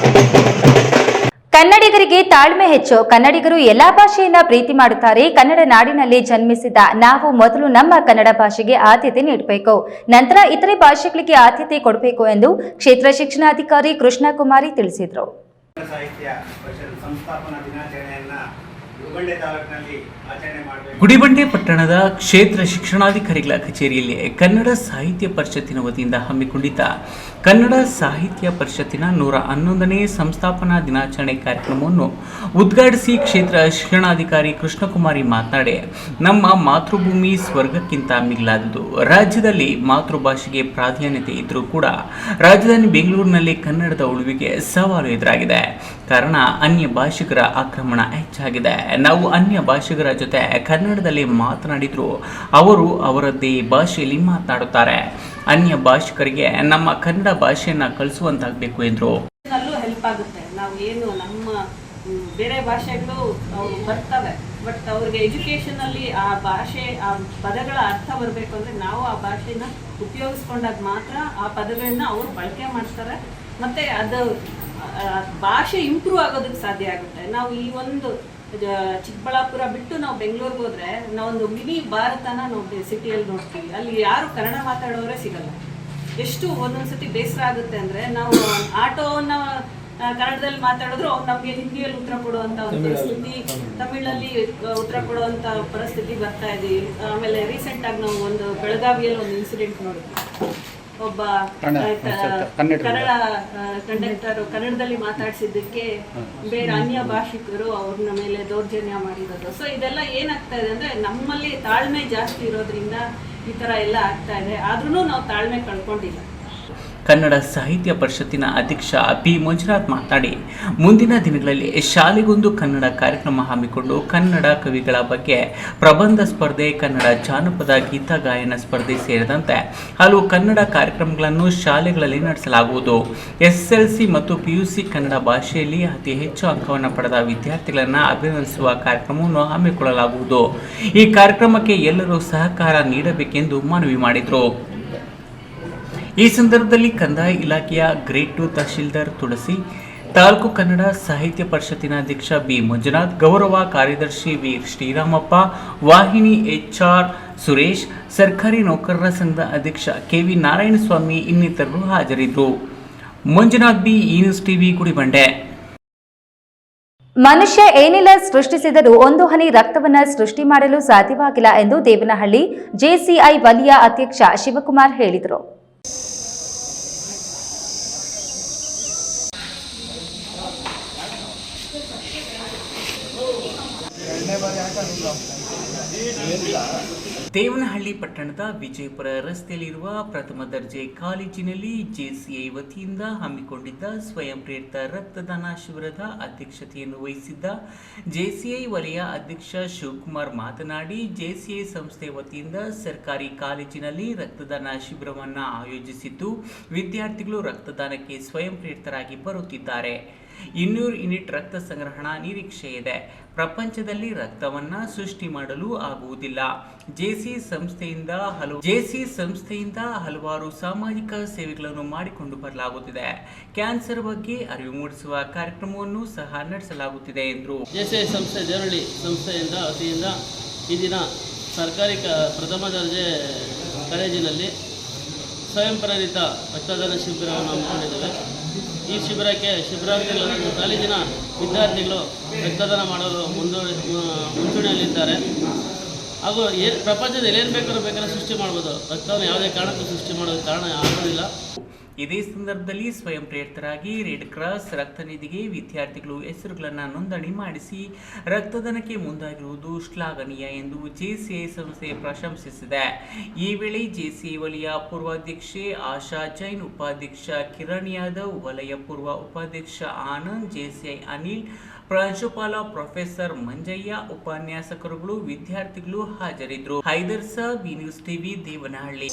ಕನ್ನಡಿಗರಿಗೆ ತಾಳ್ಮೆ ಹೆಚ್ಚು. ಕನ್ನಡಿಗರು ಎಲ್ಲಾ ಭಾಷೆಯನ್ನ ಪ್ರೀತಿ ಮಾಡುತ್ತಾರೆ. ಕನ್ನಡ ನಾಡಿನಲ್ಲಿ ಜನ್ಮಿಸಿದ ನಾವು ಮೊದಲು ನಮ್ಮ ಕನ್ನಡ ಭಾಷೆಗೆ ಆದ್ಯತೆ ನೀಡಬೇಕು, ನಂತರ ಇತರೆ ಭಾಷೆಗಳಿಗೆ ಆದ್ಯತೆ ಕೊಡಬೇಕು ಎಂದು ಕ್ಷೇತ್ರ ಶಿಕ್ಷಣಾಧಿಕಾರಿ ಕೃಷ್ಣಕುಮಾರಿ ತಿಳಿಸಿದರು. ಸಾಹಿತ್ಯ ಪರಿಷತ್ ಸಂಸ್ಥಾಪನಾ ದಿನಾಚರಣೆಯನ್ನ ಗುಡಿಬಂಡೆ ತಾಲೂಕಿನಲ್ಲಿ ಆಚರಣೆ ಮಾಡಬೇಕು. ಗುಡಿಬಂಡೆ ಪಟ್ಟಣದ ಕ್ಷೇತ್ರ ಶಿಕ್ಷಣಾಧಿಕಾರಿಗಳ ಕಚೇರಿಯಲ್ಲಿ ಕನ್ನಡ ಸಾಹಿತ್ಯ ಪರಿಷತ್ತಿನ ವತಿಯಿಂದ ಹಮ್ಮಿಕೊಂಡಿದ್ದ ಕನ್ನಡ ಸಾಹಿತ್ಯ ಪರಿಷತ್ತಿನ 111ನೇ ಸಂಸ್ಥಾಪನಾ ದಿನಾಚರಣೆ ಕಾರ್ಯಕ್ರಮವನ್ನು ಉದ್ಘಾಟಿಸಿ ಕ್ಷೇತ್ರ ಶಿಕ್ಷಣಾಧಿಕಾರಿ ಕೃಷ್ಣಕುಮಾರಿ ಮಾತನಾಡಿ, ನಮ್ಮ ಮಾತೃಭೂಮಿ ಸ್ವರ್ಗಕ್ಕಿಂತ ಮಿಗಿಲಾದುದು. ರಾಜ್ಯದಲ್ಲಿ ಮಾತೃಭಾಷೆಗೆ ಪ್ರಾಧಾನ್ಯತೆ ಇದ್ದರೂ ಕೂಡ ರಾಜಧಾನಿ ಬೆಂಗಳೂರಿನಲ್ಲಿ ಕನ್ನಡದ ಉಳಿವಿಗೆ ಸವಾಲು ಎದುರಾಗಿದೆ. ಕಾರಣ ಅನ್ಯ ಭಾಷಿಗರ ಆಕ್ರಮಣ ಹೆಚ್ಚಾಗಿದೆ. ನಾವು ಅನ್ಯ ಭಾಷಿಗರ ಜೊತೆ ಕನ್ನಡದಲ್ಲಿ ಮಾತನಾಡಿದ್ರು ಅವರು ಅವರದ್ದೇ ಭಾಷೆಯಲ್ಲಿ ಮಾತನಾಡುತ್ತಾರೆ. ಅನ್ಯ ಭಾಷಿಕರಿಗೆ ನಮ್ಮ ಕನ್ನಡ ಭಾಷೆಯನ್ನ ಕಲಿಸುವಂತಾಗಬೇಕು ಎಂದರು. ಹೆಲ್ಪ್ ಆಗುತ್ತೆ. ನಾವು ಏನು ನಮ್ಮ ಬೇರೆ ಭಾಷೆಗಳು ಬರ್ತವೆ, ಬಟ್ ಅವ್ರಿಗೆ ಎಜುಕೇಶನ್ ಅಲ್ಲಿ ಆ ಭಾಷೆ, ಆ ಪದಗಳ ಅರ್ಥ ಬರಬೇಕು ಅಂದ್ರೆ ನಾವು ಆ ಭಾಷೆನ ಉಪಯೋಗಿಸ್ಕೊಂಡಾಗ ಮಾತ್ರ ಆ ಪದಗಳನ್ನ ಅವರು ಬಳಕೆ ಮಾಡ್ತಾರೆ, ಮತ್ತೆ ಅದು ಭಾಷೆ ಇಂಪ್ರೂವ್ ಆಗೋದಕ್ಕೆ ಸಾಧ್ಯ ಆಗುತ್ತೆ. ನಾವು ಈ ಒಂದು ಚಿಕ್ಕಬಳ್ಳಾಪುರ ಬಿಟ್ಟು ನಾವು ಬೆಂಗಳೂರಿಗೆ ಹೋದ್ರೆ ನಾವೊಂದು ಮಿನಿ ಭಾರತನ ನಾವು ಸಿಟಿಯಲ್ಲಿ ನೋಡ್ತೀವಿ. ಅಲ್ಲಿ ಯಾರು ಕನ್ನಡ ಮಾತಾಡೋರೇ ಸಿಗಲ್ಲ. ಎಷ್ಟು ಒಂದೊಂದ್ಸತಿ ಬೇಸರ ಆಗುತ್ತೆ ಅಂದ್ರೆ, ನಾವು ಆಟೋನ ಕನ್ನಡದಲ್ಲಿ ಮಾತಾಡಿದ್ರು ಅವ್ರು ನಮಗೆ ಹಿಂದಿಯಲ್ಲಿ ಉತ್ತರ ಕೊಡುವಂತ ಒಂದು ಪರಿಸ್ಥಿತಿ, ತಮಿಳಲ್ಲಿ ಉತ್ತರ ಕೊಡುವಂತ ಪರಿಸ್ಥಿತಿ ಬರ್ತಾ ಇದೀವಿ. ಆಮೇಲೆ ರೀಸೆಂಟ್ ಆಗಿ ನಾವು ಒಂದು ಬೆಳಗಾವಿಯಲ್ಲಿ ಒಂದು ಇನ್ಸಿಡೆಂಟ್ ನೋಡಿದ್ವಿ. ಒಬ್ಬ ಕನ್ನಡ ಕಂಡಕ್ಟರ್ ಕನ್ನಡದಲ್ಲಿ ಮಾತಾಡ್ಸಿದ್ದಕ್ಕೆ ಬೇರೆ ಅನ್ಯ ಭಾಷಿಕರು ಅವ್ರನ್ನ ಮೇಲೆ ದೌರ್ಜನ್ಯ ಮಾಡಿರೋದು. ಸೊ ಇದೆಲ್ಲ ಏನಾಗ್ತಾ ಇದೆ ಅಂದ್ರೆ, ನಮ್ಮಲ್ಲಿ ತಾಳ್ಮೆ ಜಾಸ್ತಿ ಇರೋದ್ರಿಂದ ಈ ತರ ಎಲ್ಲ ಆಗ್ತಾ ಇದೆ. ಆದ್ರೂ ನಾವು ತಾಳ್ಮೆ ಕಳ್ಕೊಂಡಿಲ್ಲ. ಕನ್ನಡ ಸಾಹಿತ್ಯ ಪರಿಷತ್ತಿನ ಅಧ್ಯಕ್ಷ ಪಿ ಮಂಜುನಾಥ್ ಮಾತನಾಡಿ, ಮುಂದಿನ ದಿನಗಳಲ್ಲಿ ಶಾಲೆಗೊಂದು ಕನ್ನಡ ಕಾರ್ಯಕ್ರಮ ಹಮ್ಮಿಕೊಂಡು ಕನ್ನಡ ಕವಿಗಳ ಬಗ್ಗೆ ಪ್ರಬಂಧ ಸ್ಪರ್ಧೆ, ಕನ್ನಡ ಜಾನಪದ ಗೀತ ಗಾಯನ ಸ್ಪರ್ಧೆ ಸೇರಿದಂತೆ ಹಲವು ಕನ್ನಡ ಕಾರ್ಯಕ್ರಮಗಳನ್ನು ಶಾಲೆಗಳಲ್ಲಿ ನಡೆಸಲಾಗುವುದು. SSLC ಮತ್ತು PUC ಕನ್ನಡ ಭಾಷೆಯಲ್ಲಿ ಅತಿ ಹೆಚ್ಚು ಅಂಕವನ್ನು ಪಡೆದ ವಿದ್ಯಾರ್ಥಿಗಳನ್ನು ಅಭಿನಂದಿಸುವ ಕಾರ್ಯಕ್ರಮವನ್ನು ಹಮ್ಮಿಕೊಳ್ಳಲಾಗುವುದು. ಈ ಕಾರ್ಯಕ್ರಮಕ್ಕೆ ಎಲ್ಲರೂ ಸಹಕಾರ ನೀಡಬೇಕೆಂದು ಮನವಿ ಮಾಡಿದರು. ಈ ಸಂದರ್ಭದಲ್ಲಿ ಕಂದಾಯ ಇಲಾಖೆಯ ಗ್ರೇಡ್ 2 ತಹಶೀಲ್ದಾರ್ ತುಳಸಿ, ತಾಲೂಕು ಕನ್ನಡ ಸಾಹಿತ್ಯ ಪರಿಷತ್ತಿನ ಅಧ್ಯಕ್ಷ ಬಿ ಮಂಜುನಾಥ್, ಗೌರವ ಕಾರ್ಯದರ್ಶಿ ವಿ ಶ್ರೀರಾಮಪ್ಪ, ವಾಹಿನಿ HR ಸುರೇಶ್, ಸರ್ಕಾರಿ ನೌಕರರ ಸಂಘದ ಅಧ್ಯಕ್ಷ KV ನಾರಾಯಣಸ್ವಾಮಿ ಇನ್ನಿತರರು ಹಾಜರಿದ್ದರು. ಮಂಜುನಾಥ್ ಬಿ, ಈ ನ್ಯೂಸ್ ಟಿವಿ, ಗುಡಿಬಂಡೆ. ಮನುಷ್ಯ ಏನೆಲ್ಲ ಸೃಷ್ಟಿಸಿದರೂ ಒಂದು ಹನಿ ರಕ್ತವನ್ನ ಸೃಷ್ಟಿ ಮಾಡಲು ಸಾಧ್ಯವಾಗಿಲ್ಲ ಎಂದು ದೇವನಹಳ್ಳಿ JCI ವಲಯ ಅಧ್ಯಕ್ಷ ಶಿವಕುಮಾರ್ ಹೇಳಿದರು. ದೇವನಹಳ್ಳಿ ಪಟ್ಟಣದ ವಿಜಯಪುರ ರಸ್ತೆಯಲ್ಲಿರುವ ಪ್ರಥಮ ದರ್ಜೆ ಕಾಲೇಜಿನಲ್ಲಿ JCI ವತಿಯಿಂದ ಹಮ್ಮಿಕೊಂಡಿದ್ದ ಸ್ವಯಂ ಪ್ರೇರಿತ ರಕ್ತದಾನ ಶಿಬಿರದ ಅಧ್ಯಕ್ಷತೆಯನ್ನು ವಹಿಸಿದ್ದ JCI ವಲಯ ಅಧ್ಯಕ್ಷ ಶಿವಕುಮಾರ್ ಮಾತನಾಡಿ, JCI ಸಂಸ್ಥೆ ವತಿಯಿಂದ ಸರ್ಕಾರಿ ಕಾಲೇಜಿನಲ್ಲಿ ರಕ್ತದಾನ ಶಿಬಿರವನ್ನು ಆಯೋಜಿಸಿದ್ದು ವಿದ್ಯಾರ್ಥಿಗಳು ರಕ್ತದಾನಕ್ಕೆ ಸ್ವಯಂ ಪ್ರೇರಿತರಾಗಿ ಬರುತ್ತಿದ್ದಾರೆ. 200 ಯೂನಿಟ್ ರಕ್ತ ಸಂಗ್ರಹಣಾ ನಿರೀಕ್ಷೆ ಇದೆ. ಪ್ರಪಂಚದಲ್ಲಿ ರಕ್ತವನ್ನ ಸೃಷ್ಟಿ ಮಾಡಲು ಆಗುವುದಿಲ್ಲ. JCI ಸಂಸ್ಥೆಯಿಂದ ಹಲವಾರು ಸಾಮಾಜಿಕ ಸೇವೆಗಳನ್ನು ಮಾಡಿಕೊಂಡು ಬರಲಾಗುತ್ತಿದೆ. ಕ್ಯಾನ್ಸರ್ ಬಗ್ಗೆ ಅರಿವು ಮೂಡಿಸುವ ಕಾರ್ಯಕ್ರಮವನ್ನು ಸಹ ನಡೆಸಲಾಗುತ್ತಿದೆ ಎಂದರು. JCI ಸಂಸ್ಥೆ ದೇವನಹಳ್ಳಿ ಸಂಸ್ಥೆಯಿಂದ ವತಿಯಿಂದ ಈ ದಿನ ಸರ್ಕಾರಿ ಪ್ರಥಮ ದರ್ಜೆ ಕಾಲೇಜಿನಲ್ಲಿ ಸ್ವಯಂ ಪ್ರೇರಿತ ರಕ್ತದಾನ ಶಿಬಿರವನ್ನು ಹಮ್ಮಿಕೊಂಡಿದ್ದೇವೆ. ಈ ಶಿಬಿರಕ್ಕೆ ಶಿಬಿರಾರ್ಥಿಗಳು, ಕಾಲೇಜಿನ ವಿದ್ಯಾರ್ಥಿಗಳು ರಕ್ತದಾನ ಮಾಡಲು ಮುಂಚೂಣಿಯಲ್ಲಿದ್ದಾರೆ. ಹಾಗೂ ಪ್ರಪಂಚದಲ್ಲಿ ಏನು ಬೇಕಾದ್ರೂ ಸೃಷ್ಟಿ ಮಾಡ್ಬೋದು. ರಕ್ತವನ್ನು ಯಾವುದೇ ಕಾರಣಕ್ಕೂ ಸೃಷ್ಟಿ ಮಾಡೋದು ಕಾರಣ ಆಗೋದಿಲ್ಲ. ಇದೇ ಸಂದರ್ಭದಲ್ಲಿ ಸ್ವಯಂ ಪ್ರೇರಿತರಾಗಿ ರೆಡ್ ಕ್ರಾಸ್ ರಕ್ತ ನಿಧಿಗೆ ವಿದ್ಯಾರ್ಥಿಗಳು ಹೆಸರುಗಳನ್ನು ನೋಂದಣಿ ಮಾಡಿಸಿ ರಕ್ತದಾನಕ್ಕೆ ಮುಂದಾಗಿರುವುದು ಶ್ಲಾಘನೀಯ ಎಂದು JCI ಸಂಸ್ಥೆ ಪ್ರಶಂಸಿಸಿದೆ. ಈ ವೇಳೆ JCI ವಲಯ ಪೂರ್ವಾಧ್ಯಕ್ಷೆ ಆಶಾ ಜೈನ್, ಉಪಾಧ್ಯಕ್ಷ ಕಿರಣ್ ಯಾದವ್, ವಲಯ ಪೂರ್ವ ಉಪಾಧ್ಯಕ್ಷ ಆನಂದ್, JCI ಅನಿಲ್, ಪ್ರಾಂಶುಪಾಲ ಪ್ರೊಫೆಸರ್ ಮಂಜಯ್ಯ, ಉಪನ್ಯಾಸಕರುಗಳು, ವಿದ್ಯಾರ್ಥಿಗಳು ಹಾಜರಿದ್ದರು. ಹೈದರ್ ಸಾಬ್, ಈ ನ್ಯೂಸ್ ಟಿವಿ, ದೇವನಹಳ್ಳಿ.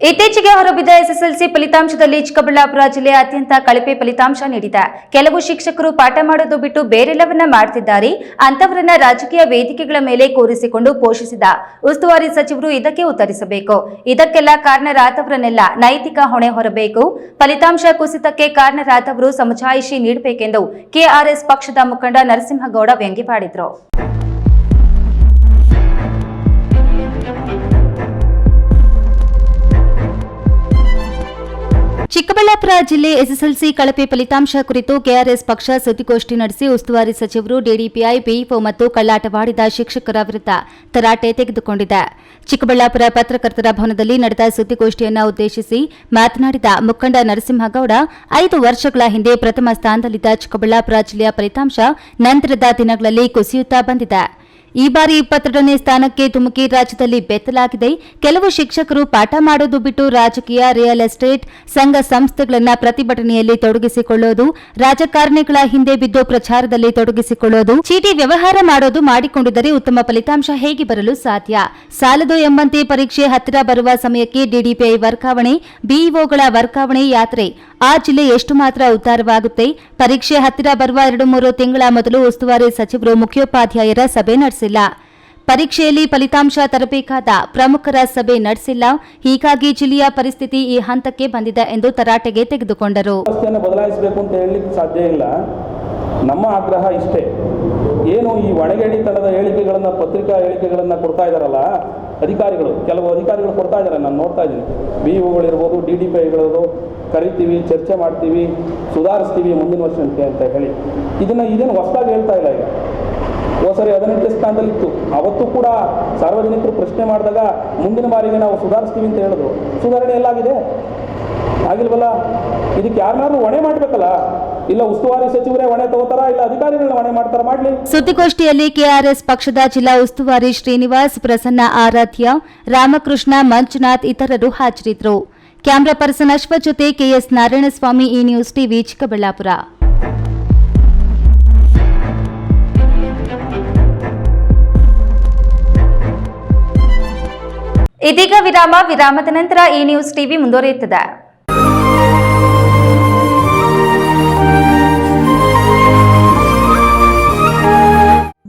ಇತ್ತೀಚೆಗೆ ಹೊರಬಿದ್ದ ಎಸ್ಎಸ್ಎಲ್ಸಿ ಫಲಿತಾಂಶದಲ್ಲಿ ಚಿಕ್ಕಬಳ್ಳಾಪುರ ಜಿಲ್ಲೆ ಅತ್ಯಂತ ಕಳಪೆ ಫಲಿತಾಂಶ ನೀಡಿದೆ. ಕೆಲವು ಶಿಕ್ಷಕರು ಪಾಠ ಮಾಡೋದು ಬಿಟ್ಟು ಬೇರೆಲ್ಲವನ್ನ ಮಾಡ್ತಿದ್ದಾರೆ. ಅಂತವರನ್ನ ರಾಜಕೀಯ ವೇದಿಕೆಗಳ ಮೇಲೆ ಕೂರಿಸಿಕೊಂಡು ಪೋಷಿಸಿದ ಉಸ್ತುವಾರಿ ಸಚಿವರು ಇದಕ್ಕೆ ಉತ್ತರಿಸಬೇಕು. ಇದಕ್ಕೆಲ್ಲ ಕಾರಣರಾದವರನ್ನೆಲ್ಲ ನೈತಿಕ ಹೊಣೆ ಹೊರಬೇಕು. ಫಲಿತಾಂಶ ಕುಸಿತಕ್ಕೆ ಕಾರಣರಾದವರು ಸಮಜಾಯಿಷಿ ನೀಡಬೇಕೆಂದು ಕೆಆರ್ಎಸ್ ಪಕ್ಷದ ಮುಖಂಡ ನರಸಿಂಹಗೌಡ ವ್ಯಂಗ್ಯವಾಡಿದರು. ಚಿಕ್ಕಬಳ್ಳಾಪುರ ಜಿಲ್ಲೆ ಎಸ್ಎಸ್ಎಲ್ಸಿ ಕಳಪೆ ಫಲಿತಾಂಶ ಕುರಿತು ಕೆಆರ್ಎಸ್ ಪಕ್ಷ ಸುದ್ದಿಗೋಷ್ಠಿ ನಡೆಸಿ ಉಸ್ತುವಾರಿ ಸಚಿವರು, ಡಿಡಿಪಿಐ, ಬಿಇಒ ಮತ್ತು ಕಳ್ಳಾಟವಾಡಿದ ಶಿಕ್ಷಕರ ವಿರುದ್ಧ ತರಾಟೆ ತೆಗೆದುಕೊಂಡಿದೆ. ಚಿಕ್ಕಬಳ್ಳಾಪುರ ಪತ್ರಕರ್ತರ ಭವನದಲ್ಲಿ ನಡೆದ ಸುದ್ದಿಗೋಷ್ಠಿಯನ್ನು ಉದ್ದೇಶಿಸಿ ಮಾತನಾಡಿದ ಮುಖಂಡ ನರಸಿಂಹಗೌಡ, 5 ವರ್ಷಗಳ ಹಿಂದೆ ಪ್ರಥಮ ಸ್ಥಾನದಲ್ಲಿದ್ದ ಚಿಕ್ಕಬಳ್ಳಾಪುರ ಜಿಲ್ಲೆಯ ಫಲಿತಾಂಶ ನಂತರದ ದಿನಗಳಲ್ಲಿ ಕುಸಿಯುತ್ತಾ ಬಂದಿದೆ. ಈ ಬಾರಿ 22ನೇ ಸ್ಥಾನಕ್ಕೆ ತುಮಕಿ ರಾಜ್ಯದಲ್ಲಿ ಬೆತ್ತಲಾಗಿದೆ. ಕೆಲವು ಶಿಕ್ಷಕರು ಪಾಠ ಮಾಡೋದು ಬಿಟ್ಟು ರಾಜಕೀಯ, ರಿಯಲ್ ಎಸ್ಟೇಟ್, ಸಂಘ ಸಂಸ್ಥೆಗಳನ್ನು ಪ್ರತಿಭಟನೆಯಲ್ಲಿ ತೊಡಗಿಸಿಕೊಳ್ಳೋದು, ರಾಜಕಾರಣಿಗಳ ಹಿಂದೆ ಬಿದ್ದು ಪ್ರಚಾರದಲ್ಲಿ ತೊಡಗಿಸಿಕೊಳ್ಳೋದು, ಚೀಟಿ ವ್ಯವಹಾರ ಮಾಡೋದು ಮಾಡಿಕೊಂಡಿದ್ದರೆ ಉತ್ತಮ ಫಲಿತಾಂಶ ಹೇಗೆ ಬರಲು ಸಾಧ್ಯ? ಸಾಲದು ಎಂಬಂತೆ ಪರೀಕ್ಷೆ ಹತ್ತಿರ ಬರುವ ಸಮಯಕ್ಕೆ ಡಿಡಿಪಿಐ ವರ್ಗಾವಣೆ, ಬಿಇಒಗಳ ವರ್ಗಾವಣೆ ಯಾತ್ರೆ ಆ ಜಿಲ್ಲೆ ಎಷ್ಟು ಮಾತ್ರ ಉದ್ಧಾರವಾಗುತ್ತೆ? ಪರೀಕ್ಷೆ ಹತ್ತಿರ ಬರುವ 2-3 ತಿಂಗಳ ಮೊದಲು ಉಸ್ತುವಾರಿ ಸಚಿವರು ಮುಖ್ಯೋಪಾಧ್ಯಾಯರ ಸಭೆ ನಡೆಸಿಲ್ಲ. ಪರೀಕ್ಷೆಯಲ್ಲಿ ಫಲಿತಾಂಶ ತರಬೇಕಾದ ಪ್ರಮುಖರ ಸಭೆ ನಡೆಸಿಲ್ಲ. ಹೀಗಾಗಿ ಜಿಲ್ಲೆಯ ಪರಿಸ್ಥಿತಿ ಈ ಹಂತಕ್ಕೆ ಬಂದಿದೆ ಎಂದು ತರಾಟೆಗೆ ತೆಗೆದುಕೊಂಡರು. ಬದಲಾಯಿಸಬೇಕು ಅಂತ ಹೇಳಲಿಕ್ಕೆ ಸಾಧ್ಯ ಇಲ್ಲ. ನಮ್ಮ ಆಗ್ರಹ ಇಷ್ಟೇ. ಏನು ಈ ಒಣಗೇಡಿತನದ ಹೇಳಿಕೆಗಳನ್ನು, ಪತ್ರಿಕಾ ಹೇಳಿಕೆಗಳನ್ನು ಕೊಡ್ತಾ ಇದ್ದಾರಲ್ಲ ಅಧಿಕಾರಿಗಳು, ಕೆಲವು ಅಧಿಕಾರಿಗಳು ಕೊಡ್ತಾ ಇದ್ದಾರೆ, ನಾನು ನೋಡ್ತಾ ಇದ್ದೀನಿ. ಬಿಇಒಗಳಿರ್ಬೋದು, ಡಿಡಿಪಿಐಗಳದು ಕರಿತೀವಿ, ಚರ್ಚೆ ಮಾಡ್ತೀವಿ, ಸುಧಾರಿಸ್ತೀವಿ ಮುಂದಿನ ವರ್ಷಕ್ಕೆ ಅಂತ ಹೇಳಿ ಇದೇನು ಹೊಸದಾಗಿ ಹೇಳ್ತಾ ಇಲ್ಲ. ಈಗ ಹೋದ್ಸರಿ 18ನೇ ಸ್ಥಾನದಲ್ಲಿತ್ತು. ಅವತ್ತು ಕೂಡ ಸಾರ್ವಜನಿಕರು ಪ್ರಶ್ನೆ ಮಾಡಿದಾಗ ಮುಂದಿನ ಬಾರಿಗೆ ನಾವು ಸುಧಾರಿಸ್ತೀವಿ ಅಂತ ಹೇಳಿದ್ರು. ಸುಧಾರಣೆ ಎಲ್ಲಾಗಿದೆ? ಆಗಿಲ್ವಲ್ಲ. ಇದಕ್ಕೆ ಯಾರನ್ನಾದ್ರೂ ಹೊಣೆ ಮಾಡಬೇಕಲ್ಲ. ಇಲ್ಲ ಉಸ್ತುವಾರಿ ಸಚಿವರೇ ಹೊಣೆ ತಗೋತಾರ, ಇಲ್ಲ ಅಧಿಕಾರಿಗಳನ್ನ ಹೊಣೆ ಮಾಡ್ತಾರ, ಮಾಡ್ಲಿ. ಸುದ್ದಿಗೋಷ್ಠಿಯಲ್ಲಿ ಕೆಆರ್ಎಸ್ ಪಕ್ಷದ ಜಿಲ್ಲಾ ಉಸ್ತುವಾರಿ ಶ್ರೀನಿವಾಸ್, ಪ್ರಸನ್ನ ಆರಾಧ್ಯ, ರಾಮಕೃಷ್ಣ, ಮಂಜುನಾಥ್ ಇತರರು ಹಾಜರಿದ್ದರು. ಕ್ಯಾಮರಾ ಪರ್ಸನ್ ಅಶ್ವಥ್ ಜೊತೆ ಕೆಎಸ್ ನಾರಾಯಣಸ್ವಾಮಿ, ಈ ನ್ಯೂಸ್ ಟಿವಿ, ಚಿಕ್ಕಬಳ್ಳಾಪುರ. ಇದೀಗ ವಿರಾಮದ ನಂತರ ಈ ನ್ಯೂಸ್ ಟಿವಿ ಮುಂದುವರಿಯುತ್ತದೆ.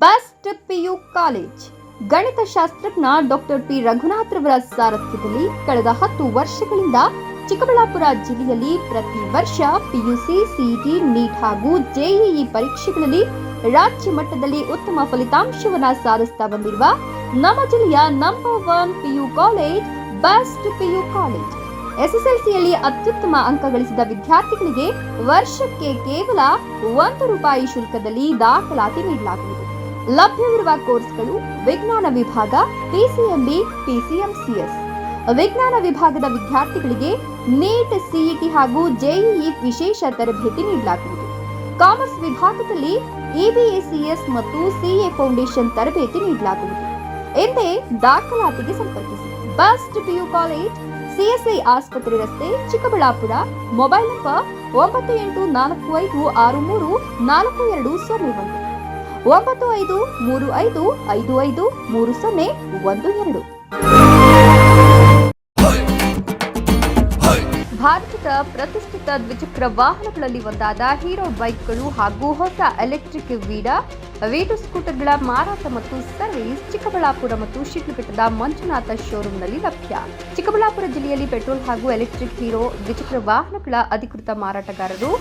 ಬೆಸ್ಟ್ ಪಿಯು ಕಾಲೇಜ್ ಗಣಿತಶಾಸ್ತ್ರಜ್ಞ ಡಾಕ್ಟರ್ ಪಿ ರಘುನಾಥ್ ರವರ ಸಾರಥ್ಯದಲ್ಲಿ ಕಳೆದ 10 ವರ್ಷಗಳಿಂದ ಚಿಕ್ಕಬಳ್ಳಾಪುರ ಜಿಲ್ಲೆಯಲ್ಲಿ ಪ್ರತಿ ವರ್ಷ ಪಿಯುಸಿ, ಸಿಇಟಿ, ನೀಟ್ ಹಾಗೂ ಜೆಇಇ ಪರೀಕ್ಷೆಗಳಲ್ಲಿ ರಾಜ್ಯ ಮಟ್ಟದಲ್ಲಿ ಉತ್ತಮ ಫಲಿತಾಂಶವನ್ನು ಸಾಧಿಸ್ತಾ ಬಂದಿರುವ ನಮ್ಮ ಜಿಲ್ಲೆಯ number 1 PU college best PU college. ಎಸ್ಎಸ್ಎಲ್ಸಿಯಲ್ಲಿ ಅತ್ಯುತ್ತಮ ಅಂಕ ಗಳಿಸಿದ ವಿದ್ಯಾರ್ಥಿಗಳಿಗೆ ವರ್ಷಕ್ಕೆ ಕೇವಲ ₹1 ಶುಲ್ಕದಲ್ಲಿ ದಾಖಲಾತಿ ನೀಡಲಾಗುವುದು. ಲಭ್ಯವಿರುವ ಕೋರ್ಸ್ಗಳು: ವಿಜ್ಞಾನ ವಿಭಾಗ, ಪಿಸಿಎಂಬಿ, ಪಿಸಿಎಂಸಿಎಸ್. ವಿಜ್ಞಾನ ವಿಭಾಗದ ವಿದ್ಯಾರ್ಥಿಗಳಿಗೆ ನೀಟ್, ಸಿಇಟಿ ಹಾಗೂ ಜೆಇಇ ವಿಶೇಷ ತರಬೇತಿ ನೀಡಲಾಗುವುದು. ಕಾಮರ್ಸ್ ವಿಭಾಗದಲ್ಲಿ ಇಬಿಎಸಿಎಸ್ ಮತ್ತು ಸಿಎ ಫೌಂಡೇಶನ್ ತರಬೇತಿ ನೀಡಲಾಗುವುದು. ಎಂದೇ ದಾಖಲಾತಿಗೆ ಸಂಪರ್ಕಿಸಿ. ಬೆಸ್ಟ್ ಪಿಯು ಕಾಲೇಜ್, ಸಿಎಸ್ಐ ಆಸ್ಪತ್ರೆ ರಸ್ತೆ, ಚಿಕ್ಕಬಳ್ಳಾಪುರ. Mobile number 9845634201, 9535553012. ಭಾರತದ ಪ್ರತಿಷ್ಠಿತ ದ್ವಿಚಕ್ರ ವಾಹನಗಳಲ್ಲಿ ಒಂದಾದ ಹೀರೋ ಬೈಕ್ಗಳು ಹಾಗೂ ಹೊಸ ಎಲೆಕ್ಟ್ರಿಕ್ ವೀಟು ಸ್ಕೂಟರ್ಗಳ ಮಾರಾಟ ಮತ್ತು ಸರ್ವಿಸ್ ಚಿಕ್ಕಬಳ್ಳಾಪುರ ಮತ್ತು ಶಿಡ್ಲಘಟ್ಟದ ಮಂಜುನಾಥ ಶೋರೂಮ್ನಲ್ಲಿ ಲಭ್ಯ. ಚಿಕ್ಕಬಳ್ಳಾಪುರ ಜಿಲ್ಲೆಯಲ್ಲಿ ಪೆಟ್ರೋಲ್ ಹಾಗೂ ಎಲೆಕ್ಟ್ರಿಕ್ ಹೀರೋ ದ್ವಿಚಕ್ರ ವಾಹನಗಳ ಅಧಿಕೃತ ಮಾರಾಟಗಾರರು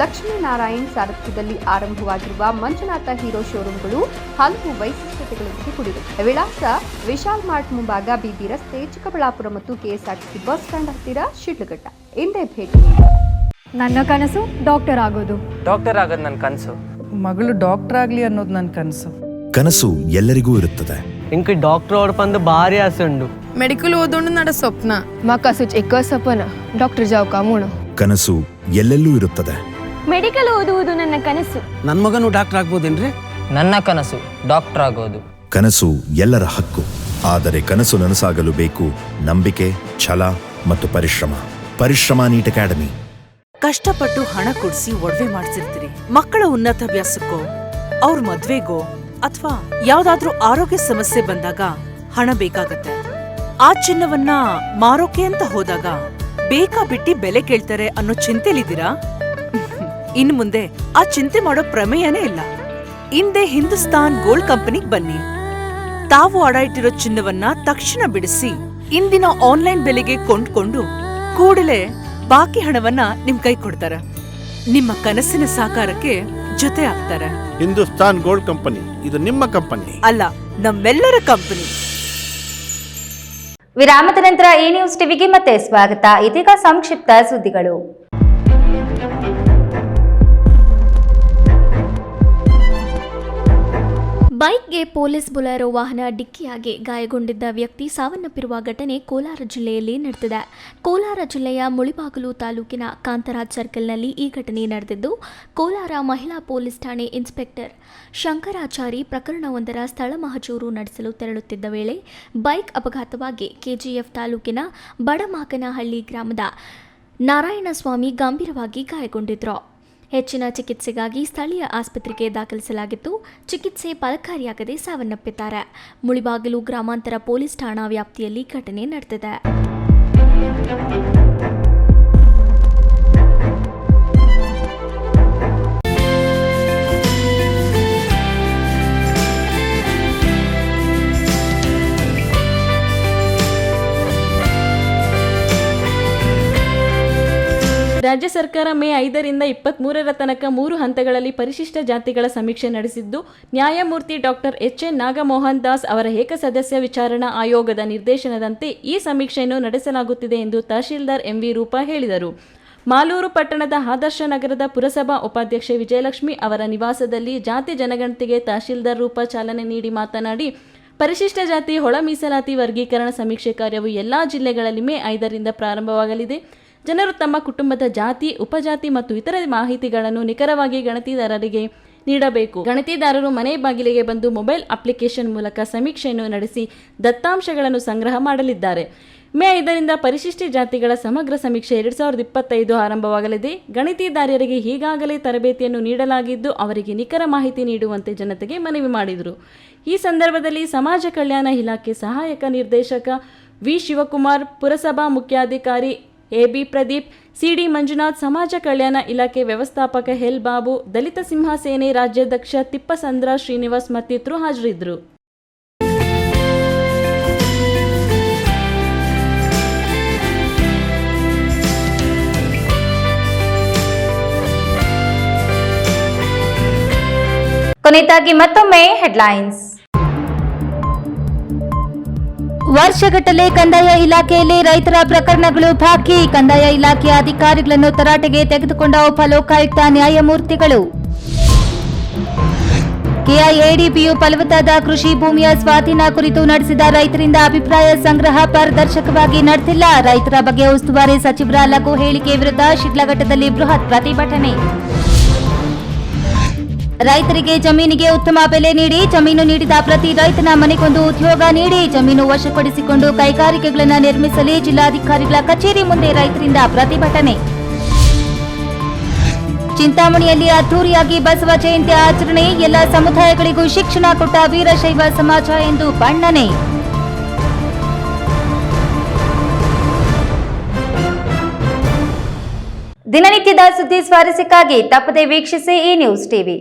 ಲಕ್ಷ್ಮೀನಾರಾಯಣ್ ಸಾರಥ್ಯದಲ್ಲಿ ಆರಂಭವಾಗಿರುವ ಮಂಜುನಾಥ ಹೀರೋ ಶೋರೂಮ್ಗಳು ಹಲವು ವೈಶಿಷ್ಟ್ಯತೆಗಳೊಂದಿಗೆ ಕೂಡಿವೆ. ವಿಳಾಸ: ವಿಶಾಲ್ ಮಾರ್ಟ್ ಮುಂಭಾಗ, ಬಿಬಿ ರಸ್ತೆ, ಚಿಕ್ಕಬಳ್ಳಾಪುರ ಮತ್ತು ಕೆಎಸ್ಆರ್ಟಿಸಿ ಬಸ್ ಸ್ಟ್ಯಾಂಡ್ ಹತ್ತಿರ, ಶಿಡ್ಲಘಟ್ಟ. ಇಂದೇ ಭೇಟಿ. ನನ್ನ ಕನಸು ಡಾಕ್ಟರ್ ಆಗೋದು. ಡಾಕ್ಟರ್ ಆಗೋದು ನನ್ನ ಕನಸು. ಮಗಳು ಡಾಕ್ಟರ್ ಆಗ್ಲಿ ಅನ್ನೋದು ನನ್ನ ಕನಸು. ಕನಸು ಎಲ್ಲರಿಗೂ ಇರುತ್ತದೆ. ಇಂಕ ಡಾಕ್ಟರ್ ಓಡ್ಪಂದು ಭಾರಿ ಆಸೆ ಉಂಡು. ಮೆಡಿಕಲ್ ಓದೋಣ ನಡ ಸ್ವಪ್ನ. ಮಕ್ಕಸು ಚಿಕ್ಕ ಸಪನ ಡಾಕ್ಟರ್ ಜಾವ್ ಕಾಮೂಣ. ಕನಸು ಎಲ್ಲೆಲ್ಲೂ ಇರುತ್ತದೆ. ಮೆಡಿಕಲ್ ಓದುವುದು ನನ್ನ ಕನಸು. ನನ್ನ ಮಗನು ಡಾಕ್ಟರ್ ಆಗ್ಬೋದೇನ್ರಿ? ನನ್ನ ಕನಸು ಡಾಕ್ಟರ್ ಆಗೋದು. ಕನಸು ಎಲ್ಲರ ಹಕ್ಕು. ಆದರೆ ಕನಸು ನನಸಾಗಲು ಬೇಕು ನಂಬಿಕೆ, ಛಲ ಮತ್ತು ಪರಿಶ್ರಮ ನೀಟ್ ಅಕಾಡೆಮಿ. ಕಷ್ಟಪಟ್ಟು ಹಣ ಕೊಡಿಸಿ ಒಡವೆ ಮಾಡಿಸಿರ್ತೀರಿ. ಮಕ್ಕಳ ಉನ್ನತಾಭ್ಯಾಸಕ್ಕೋ, ಅವ್ರ ಮದ್ವೆಗೋ ಅಥವಾ ಯಾವ್ದಾದ್ರೂ ಆರೋಗ್ಯ ಸಮಸ್ಯೆ ಬಂದಾಗ ಹಣ ಬೇಕಾಗತ್ತೆ. ಆ ಚಿನ್ನವನ್ನ ಮಾರೋಕೆ ಅಂತ ಹೋದಾಗ ಬೇಕಾ ಬಿಟ್ಟಿ ಬೆಲೆ ಕೇಳ್ತಾರೆ ಅನ್ನೋ ಚಿಂತೆಲಿದ್ದೀರಾ? ಇನ್ನು ಮುಂದೆ ಆ ಚಿಂತೆ ಮಾಡೋ ಪ್ರಮೇಯನೇ ಇಲ್ಲ. ಹಿಂದೆ ಹಿಂದೂಸ್ತಾನ್ ಗೋಲ್ಡ್ ಕಂಪನಿಗೆ ಬನ್ನಿ. ತಾವು ಅಡ ಇಟ್ಟಿರೋ ಚಿನ್ನವನ್ನ ತಕ್ಷಣ ಬಿಡಿಸಿ ಇಂದಿನ ಆನ್ಲೈನ್ ಬೆಲೆಗೆ ಕೊಂಡ್ಕೊಂಡು ಕೂಡಲೇ ಬಾಕಿ ಹಣವನ್ನ ನಿಮ್ ಕೈ ಕೊಡ್ತಾರೆ. ನಿಮ್ಮ ಕನಸಿನ ಸಾಕಾರಕ್ಕೆ ಜೊತೆ ಆಗ್ತಾರೆ. ಹಿಂದೂಸ್ತಾನ್ ಗೋಲ್ಡ್ ಕಂಪನಿ ಇದು ನಿಮ್ಮ ಕಂಪನಿ ಅಲ್ಲ, ನಮ್ಮೆಲ್ಲರ ಕಂಪನಿ. ವಿರಾಮದ ನಂತರ ಈ ನ್ಯೂಸ್ ಟಿವಿಗೆ ಮತ್ತೆ ಸ್ವಾಗತ. ಇದೀಗ ಸಂಕ್ಷಿಪ್ತ ಸುದ್ದಿಗಳು. ಬೈಕ್ಗೆ ಪೊಲೀಸ್ ಬೊಲೆರೋ ವಾಹನ ಡಿಕ್ಕಿಯಾಗಿ ಗಾಯಗೊಂಡಿದ್ದ ವ್ಯಕ್ತಿ ಸಾವನ್ನಪ್ಪಿರುವ ಘಟನೆ ಕೋಲಾರ ಜಿಲ್ಲೆಯಲ್ಲಿ ನಡೆದಿದೆ. ಕೋಲಾರ ಜಿಲ್ಲೆಯ ಮುಳಿಬಾಗಿಲು ತಾಲೂಕಿನ ಕಾಂತರಾಜ್ ಸರ್ಕಲ್ನಲ್ಲಿ ಈ ಘಟನೆ ನಡೆದಿದ್ದು, ಕೋಲಾರ ಮಹಿಳಾ ಪೊಲೀಸ್ ಠಾಣೆ ಇನ್ಸ್ಪೆಕ್ಟರ್ ಶಂಕರಾಚಾರಿ ಪ್ರಕರಣವೊಂದರ ಸ್ಥಳ ಮಹಜೂರು ನಡೆಸಲು ತೆರಳುತ್ತಿದ್ದ ವೇಳೆ ಬೈಕ್ ಅಪಘಾತವಾಗಿ ಕೆಜಿಎಫ್ ತಾಲೂಕಿನ ಬಡಮಾಕನಹಳ್ಳಿ ಗ್ರಾಮದ ನಾರಾಯಣಸ್ವಾಮಿ ಗಂಭೀರವಾಗಿ ಗಾಯಗೊಂಡಿದ್ರು. ಹೆಚ್ಚಿನ ಚಿಕಿತ್ಸೆಗಾಗಿ ಸ್ಥಳೀಯ ಆಸ್ಪತ್ರೆಗೆ ದಾಖಲಿಸಲಾಗಿದ್ದು, ಚಿಕಿತ್ಸೆ ಫಲಕಾರಿಯಾಗದೆ ಸಾವನ್ನಪ್ಪಿದ್ದಾರೆ. ಮುಳಿಬಾಗಿಲು ಗ್ರಾಮಾಂತರ ಪೊಲೀಸ್ ಠಾಣಾ ವ್ಯಾಪ್ತಿಯಲ್ಲಿ ಘಟನೆ ನಡೆದಿದೆ. ರಾಜ್ಯ ಸರ್ಕಾರ ಮೇ 5ರಿಂದ 23ರ ತನಕ 3 ಹಂತಗಳಲ್ಲಿ ಪರಿಶಿಷ್ಟ ಜಾತಿಗಳ ಸಮೀಕ್ಷೆ ನಡೆಸಿದ್ದು, ನ್ಯಾಯಮೂರ್ತಿ ಡಾಕ್ಟರ್ ಎಚ್.ಎನ್. ನಾಗಮೋಹನ್ ದಾಸ್ ಅವರ ಏಕಸದಸ್ಯ ವಿಚಾರಣಾ ಆಯೋಗದ ನಿರ್ದೇಶನದಂತೆ ಈ ಸಮೀಕ್ಷೆಯನ್ನು ನಡೆಸಲಾಗುತ್ತಿದೆ ಎಂದು ತಹಶೀಲ್ದಾರ್ ಎಂವಿ ರೂಪಾ ಹೇಳಿದರು. ಮಾಲೂರು ಪಟ್ಟಣದ ಆದರ್ಶ ನಗರದ ಪುರಸಭಾ ಉಪಾಧ್ಯಕ್ಷೆ ವಿಜಯಲಕ್ಷ್ಮಿ ಅವರ ನಿವಾಸದಲ್ಲಿ ಜಾತಿ ಜನಗಣತಿಗೆ ತಹಶೀಲ್ದಾರ್ ರೂಪಾ ಚಾಲನೆ ನೀಡಿ ಮಾತನಾಡಿ, ಪರಿಶಿಷ್ಟ ಜಾತಿ ಒಳ ಮೀಸಲಾತಿ ವರ್ಗೀಕರಣ ಸಮೀಕ್ಷೆ ಕಾರ್ಯವು ಎಲ್ಲಾ ಜಿಲ್ಲೆಗಳಲ್ಲಿ ಮೇ 5ರಿಂದ ಪ್ರಾರಂಭವಾಗಲಿದೆ. ಜನರು ತಮ್ಮ ಕುಟುಂಬದ ಜಾತಿ, ಉಪಜಾತಿ ಮತ್ತು ಇತರ ಮಾಹಿತಿಗಳನ್ನು ನಿಖರವಾಗಿ ಗಣತಿದಾರರಿಗೆ ನೀಡಬೇಕು. ಗಣತಿದಾರರು ಮನೆ ಬಾಗಿಲಿಗೆ ಬಂದು ಮೊಬೈಲ್ ಅಪ್ಲಿಕೇಶನ್ ಮೂಲಕ ಸಮೀಕ್ಷೆಯನ್ನು ನಡೆಸಿ ದತ್ತಾಂಶಗಳನ್ನು ಸಂಗ್ರಹ ಮಾಡಲಿದ್ದಾರೆ. ಮೇ 5ರಿಂದ ಪರಿಶಿಷ್ಟ ಜಾತಿಗಳ ಸಮಗ್ರ ಸಮೀಕ್ಷೆ 2025 ಆರಂಭವಾಗಲಿದೆ. ಗಣತಿದಾರರಿಗೆ ಈಗಾಗಲೇ ತರಬೇತಿಯನ್ನು ನೀಡಲಾಗಿದ್ದು, ಅವರಿಗೆ ನಿಖರ ಮಾಹಿತಿ ನೀಡುವಂತೆ ಜನತೆಗೆ ಮನವಿ ಮಾಡಿದರು. ಈ ಸಂದರ್ಭದಲ್ಲಿ ಸಮಾಜ ಕಲ್ಯಾಣ ಇಲಾಖೆ ಸಹಾಯಕ ನಿರ್ದೇಶಕ ವಿ ಶಿವಕುಮಾರ್, ಪುರಸಭಾ ಮುಖ್ಯಾಧಿಕಾರಿ ಎಬಿ ಪ್ರದೀಪ್, ಸಿಡಿ ಮಂಜುನಾಥ್, ಸಮಾಜ ಕಲ್ಯಾಣ ಇಲಾಖೆ ವ್ಯವಸ್ಥಾಪಕ ಎಲ್ ಬಾಬು, ದಲಿತ ಸಿಂಹ ಸೇನೆ ರಾಜ್ಯಾಧ್ಯಕ್ಷ ತಿಪ್ಪಸಂದ್ರ ಶ್ರೀನಿವಾಸ್ ಮತ್ತಿತರರು ಹಾಜರಿದ್ದರು. ಕೊನೆಯದಾಗಿ ಮತ್ತೊಮ್ಮೆ ಹೆಡ್ಲೈನ್ಸ್. ವರ್ಷಗಟ್ಟಲೆ ಕಂದಾಯ ಇಲಾಖೆಯಲ್ಲಿ ರೈತರ ಪ್ರಕರಣಗಳು ಬಾಕಿ. ಕಂದಾಯ ಇಲಾಖೆಯ ಅಧಿಕಾರಿಗಳನ್ನು ತರಾಟೆಗೆ ತೆಗೆದುಕೊಂಡ ಉಪಲೋಕಾಯುಕ್ತ ನ್ಯಾಯಮೂರ್ತಿಗಳು. ಕೆಐಎಡಿಪಿಯು ಫಲವತ್ತಾದ ಕೃಷಿ ಭೂಮಿಯ ಸ್ವಾಧೀನ ಕುರಿತು ನಡೆಸಿದ ರೈತರಿಂದ ಅಭಿಪ್ರಾಯ ಸಂಗ್ರಹ ಪಾರದರ್ಶಕವಾಗಿ ನಡೆದಿಲ್ಲ. ರೈತರ ಬಗ್ಗೆ ಉಸ್ತುವಾರಿ ಸಚಿವರ ಲಘು ಹೇಳಿಕೆ ವಿರುದ್ಧ ಶಿಡ್ಲಘಟ್ಟದಲ್ಲಿ ಬೃಹತ್ ಪ್ರತಿಭಟನೆ. ರೈತರಿಗೆ ಜಮೀನಿಗೆ ಉತ್ತಮ ಬೆಲೆ ನೀಡಿ, ಜಮೀನು ನೀಡಿದ ಪ್ರತಿ ರೈತನ ಮನೆಗೊಂದು ಉದ್ಯೋಗ ನೀಡಿ, ಜಮೀನು ವಶಪಡಿಸಿಕೊಂಡು ಕೈಗಾರಿಕೆಗಳನ್ನು ನಿರ್ಮಿಸಲಿ. ಜಿಲ್ಲಾಧಿಕಾರಿಗಳ ಕಚೇರಿ ಮುಂದೆ ರೈತರಿಂದ ಪ್ರತಿಭಟನೆ. ಚಿಂತಾಮಣಿಯಲ್ಲಿ ಅದ್ದೂರಿಯಾಗಿ ಬಸವ ಜಯಂತಿ ಆಚರಣೆ. ಎಲ್ಲ ಸಮುದಾಯಗಳಿಗೂ ಶಿಕ್ಷಣ ಕೊಟ್ಟ ವೀರಶೈವ ಸಮಾಜ ಎಂದು ಬಣ್ಣನೆ. ದಿನನಿತ್ಯದ ಸುದ್ದಿ ಸ್ವಾರಸ್ಯಕ್ಕಾಗಿ ತಪ್ಪದೆ ವೀಕ್ಷಿಸಿ ಈ ನ್ಯೂಸ್ ಟಿವಿ.